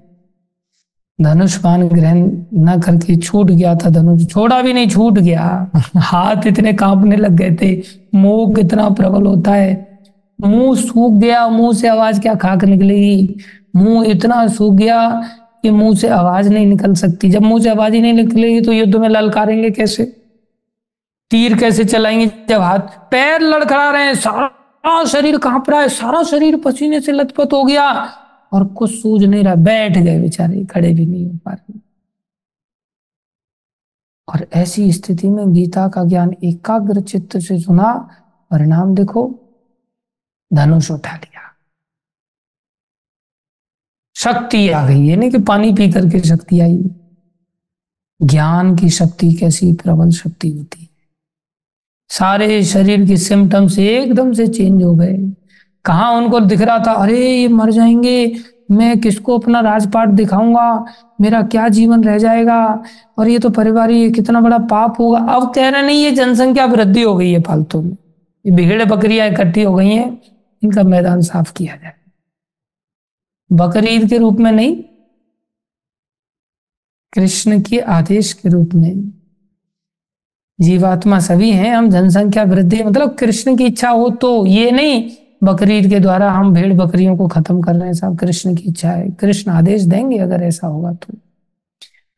धनुष बाण ग्रहण न करके छूट गया था, धनुष छोड़ा भी नहीं, छूट गया। हाथ इतने कांपने लग गए थे, मोह कितना प्रबल होता है, मुंह सूख गया, मुंह से आवाज क्या खाक निकलेगी, मुंह इतना सूख गया कि मुंह से आवाज नहीं निकल सकती। जब मुंह से आवाज ही नहीं निकलेगी तो युद्ध में ललकारेंगे कैसे, तीर कैसे चलाएंगे जब हाथ पैर लड़खड़ा रहे हैं, सारा शरीर कांप रहा है, सारा शरीर पसीने से लथपथ हो गया और कुछ सूझ नहीं रहा, बैठ गए बेचारे, खड़े भी नहीं हो पा रहे। और ऐसी स्थिति में गीता का ज्ञान एकाग्र चित्त से सुना, परिणाम देखो, धनुष उठा लिया, शक्ति आ गई। ये नहीं कि पानी पी करके शक्ति आई, ज्ञान की शक्ति कैसी प्रबल शक्ति होती है। सारे शरीर के सिम्टम्स एकदम से चेंज हो गए। कहाँ उनको दिख रहा था अरे ये मर जाएंगे, मैं किसको अपना राजपाट दिखाऊंगा, मेरा क्या जीवन रह जाएगा, और ये तो परिवार, ये कितना बड़ा पाप होगा। अब कह रहे नहीं, ये जनसंख्या वृद्धि हो गई है फालतू में, ये बिगड़े बकरियां इकट्ठी हो गई हैं, इनका मैदान साफ किया जाए। बकरी ईद के रूप में नहीं, कृष्ण के आदेश के रूप में। जीवात्मा सभी हैं, हम जनसंख्या वृद्धि मतलब कृष्ण की इच्छा हो तो, ये नहीं बकरीद के द्वारा हम भेड़ बकरियों को खत्म कर रहे हैं। साहब कृष्ण की इच्छा है, कृष्ण आदेश देंगे अगर ऐसा होगा तो,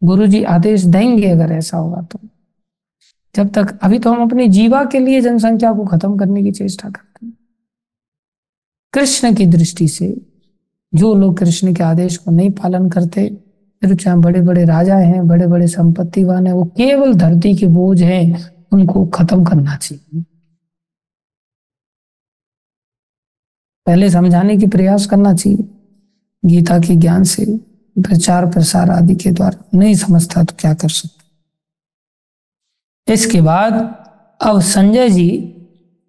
गुरु जी आदेश देंगे अगर ऐसा होगा तो। जब तक अभी तो हम अपनी जीवा के लिए जनसंख्या को खत्म करने की चेष्टा करते हैं। कृष्ण की दृष्टि से जो लोग कृष्ण के आदेश को नहीं पालन करते, फिर चाहे बड़े बड़े राजा हैं, बड़े बड़े संपत्तिवान हैं, वो केवल धरती के बोझ हैं, उनको खत्म करना चाहिए। पहले समझाने की प्रयास करना चाहिए गीता के ज्ञान से, प्रचार प्रसार आदि के द्वारा। नहीं समझता तो क्या कर सकते। इसके बाद अब संजय जी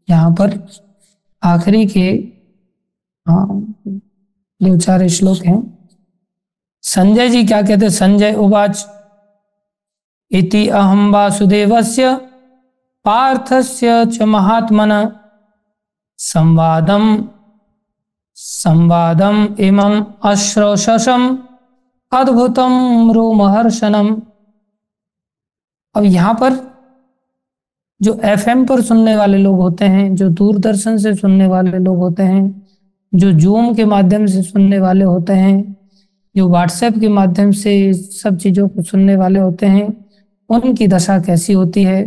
यहाँ पर आखिरी के 2-4 श्लोक हैं। संजय जी क्या कहते हैं, संजय उवाच इति अहम वासुदेवस्य पार्थस्य च महात्मन संवादम इमं अश्रोषसम अद्भुतम रोमहर्षणम। अब यहाँ पर जो एफएम पर सुनने वाले लोग होते हैं, जो दूरदर्शन से सुनने वाले लोग होते हैं, जो जूम के माध्यम से सुनने वाले होते हैं, जो व्हाट्सएप के माध्यम से सब चीज़ों को सुनने वाले होते हैं, उनकी दशा कैसी होती है,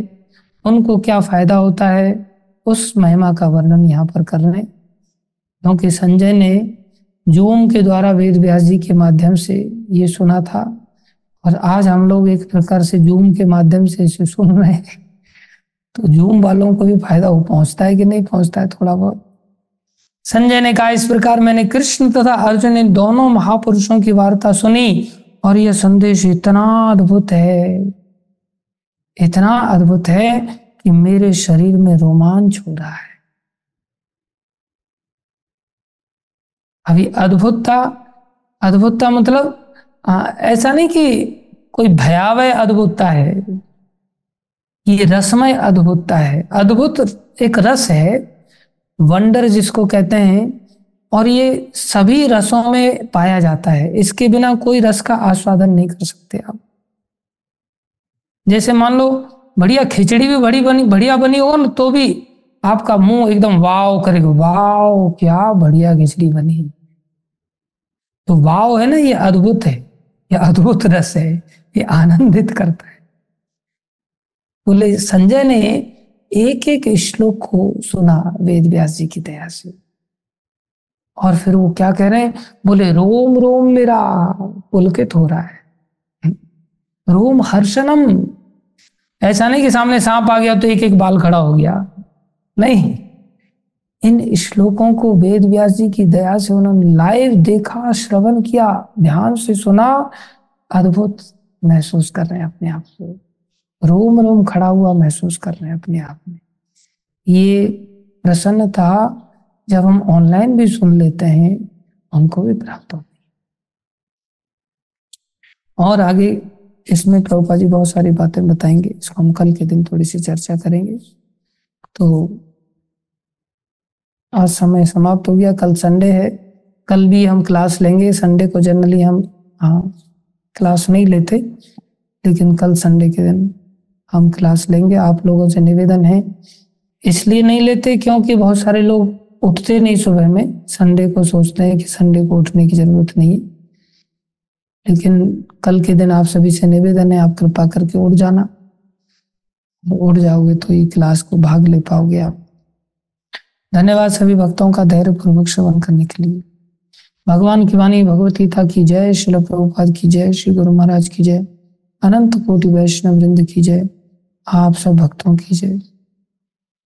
उनको क्या फायदा होता है, उस महिमा का वर्णन यहाँ पर कर रहे हैं। क्योंकि संजय ने जूम के द्वारा वेद व्यास जी के माध्यम से ये सुना था, और आज हम लोग एक प्रकार से जूम के माध्यम से इसे सुन रहे हैं, तो जूम वालों को भी फायदा हो पहुंचता है कि नहीं पहुंचता है थोड़ा बहुत। संजय ने कहा, इस प्रकार मैंने कृष्ण तथा अर्जुन ने दोनों महापुरुषों की वार्ता सुनी, और यह संदेश इतना अद्भुत है, इतना अद्भुत है कि मेरे शरीर में रोमांच हो रहा है। अभी अद्भुतता मतलब ऐसा नहीं कि कोई भयावह अद्भुतता है, ये रसमय अद्भुतता है। अद्भुत एक रस है, वंडर जिसको कहते हैं, और ये सभी रसों में पाया जाता है, इसके बिना कोई रस का आस्वादन नहीं कर सकते आप। जैसे मान लो बढ़िया खिचड़ी भी बढ़िया बनी होगा ना, तो भी आपका मुंह एकदम वाव करेगा, वाव क्या बढ़िया खिचड़ी बनी। तो वाव है ना, ये अद्भुत है, ये अद्भुत रस है, ये आनंदित करता है। बोले संजय ने एक एक श्लोक को सुना वेद व्यास जी की दया से, और फिर वो क्या कह रहे हैं, बोले रोम रोम मेरा पुलकित हो रहा है, रोम हर्षणम। ऐसा नहीं कि सामने सांप आ गया तो एक एक बाल खड़ा हो गया, नहीं, इन श्लोकों को वेद व्यास जी की दया से उन्होंने लाइव देखा, श्रवण किया, ध्यान से सुना, अद्भुत महसूस कर रहे हैं अपने आप को, रोम रोम खड़ा हुआ महसूस कर रहे हैं अपने आप में। ये प्रसन्नता जब हम ऑनलाइन भी सुन लेते हैं हमको भी प्राप्त होती है। और आगे इसमें प्रभुपाद जी बहुत सारी बातें बताएंगे, इसको हम कल के दिन थोड़ी सी चर्चा करेंगे। तो आज समय समाप्त हो गया, कल संडे है, कल भी हम क्लास लेंगे। संडे को जनरली हम क्लास नहीं लेते, लेकिन कल संडे के दिन हम क्लास लेंगे। आप लोगों से निवेदन है, इसलिए नहीं लेते क्योंकि बहुत सारे लोग उठते नहीं सुबह में, संडे को सोचते हैं कि संडे को उठने की जरूरत नहीं है, लेकिन कल के दिन आप सभी से निवेदन है, आप कृपा करके उठ जाना। उठ जाओगे तो ये क्लास को भाग ले पाओगे आप। धन्यवाद सभी भक्तों का धैर्य पूर्वक श्रवण करने के लिए। भगवान की वाणी भगवत गीता की जय, श्रील प्रभुपाद की जय, श्री गुरु महाराज की जय, अनंत कोटि वैष्णव वृंद की जय, आप सब भक्तों की जय।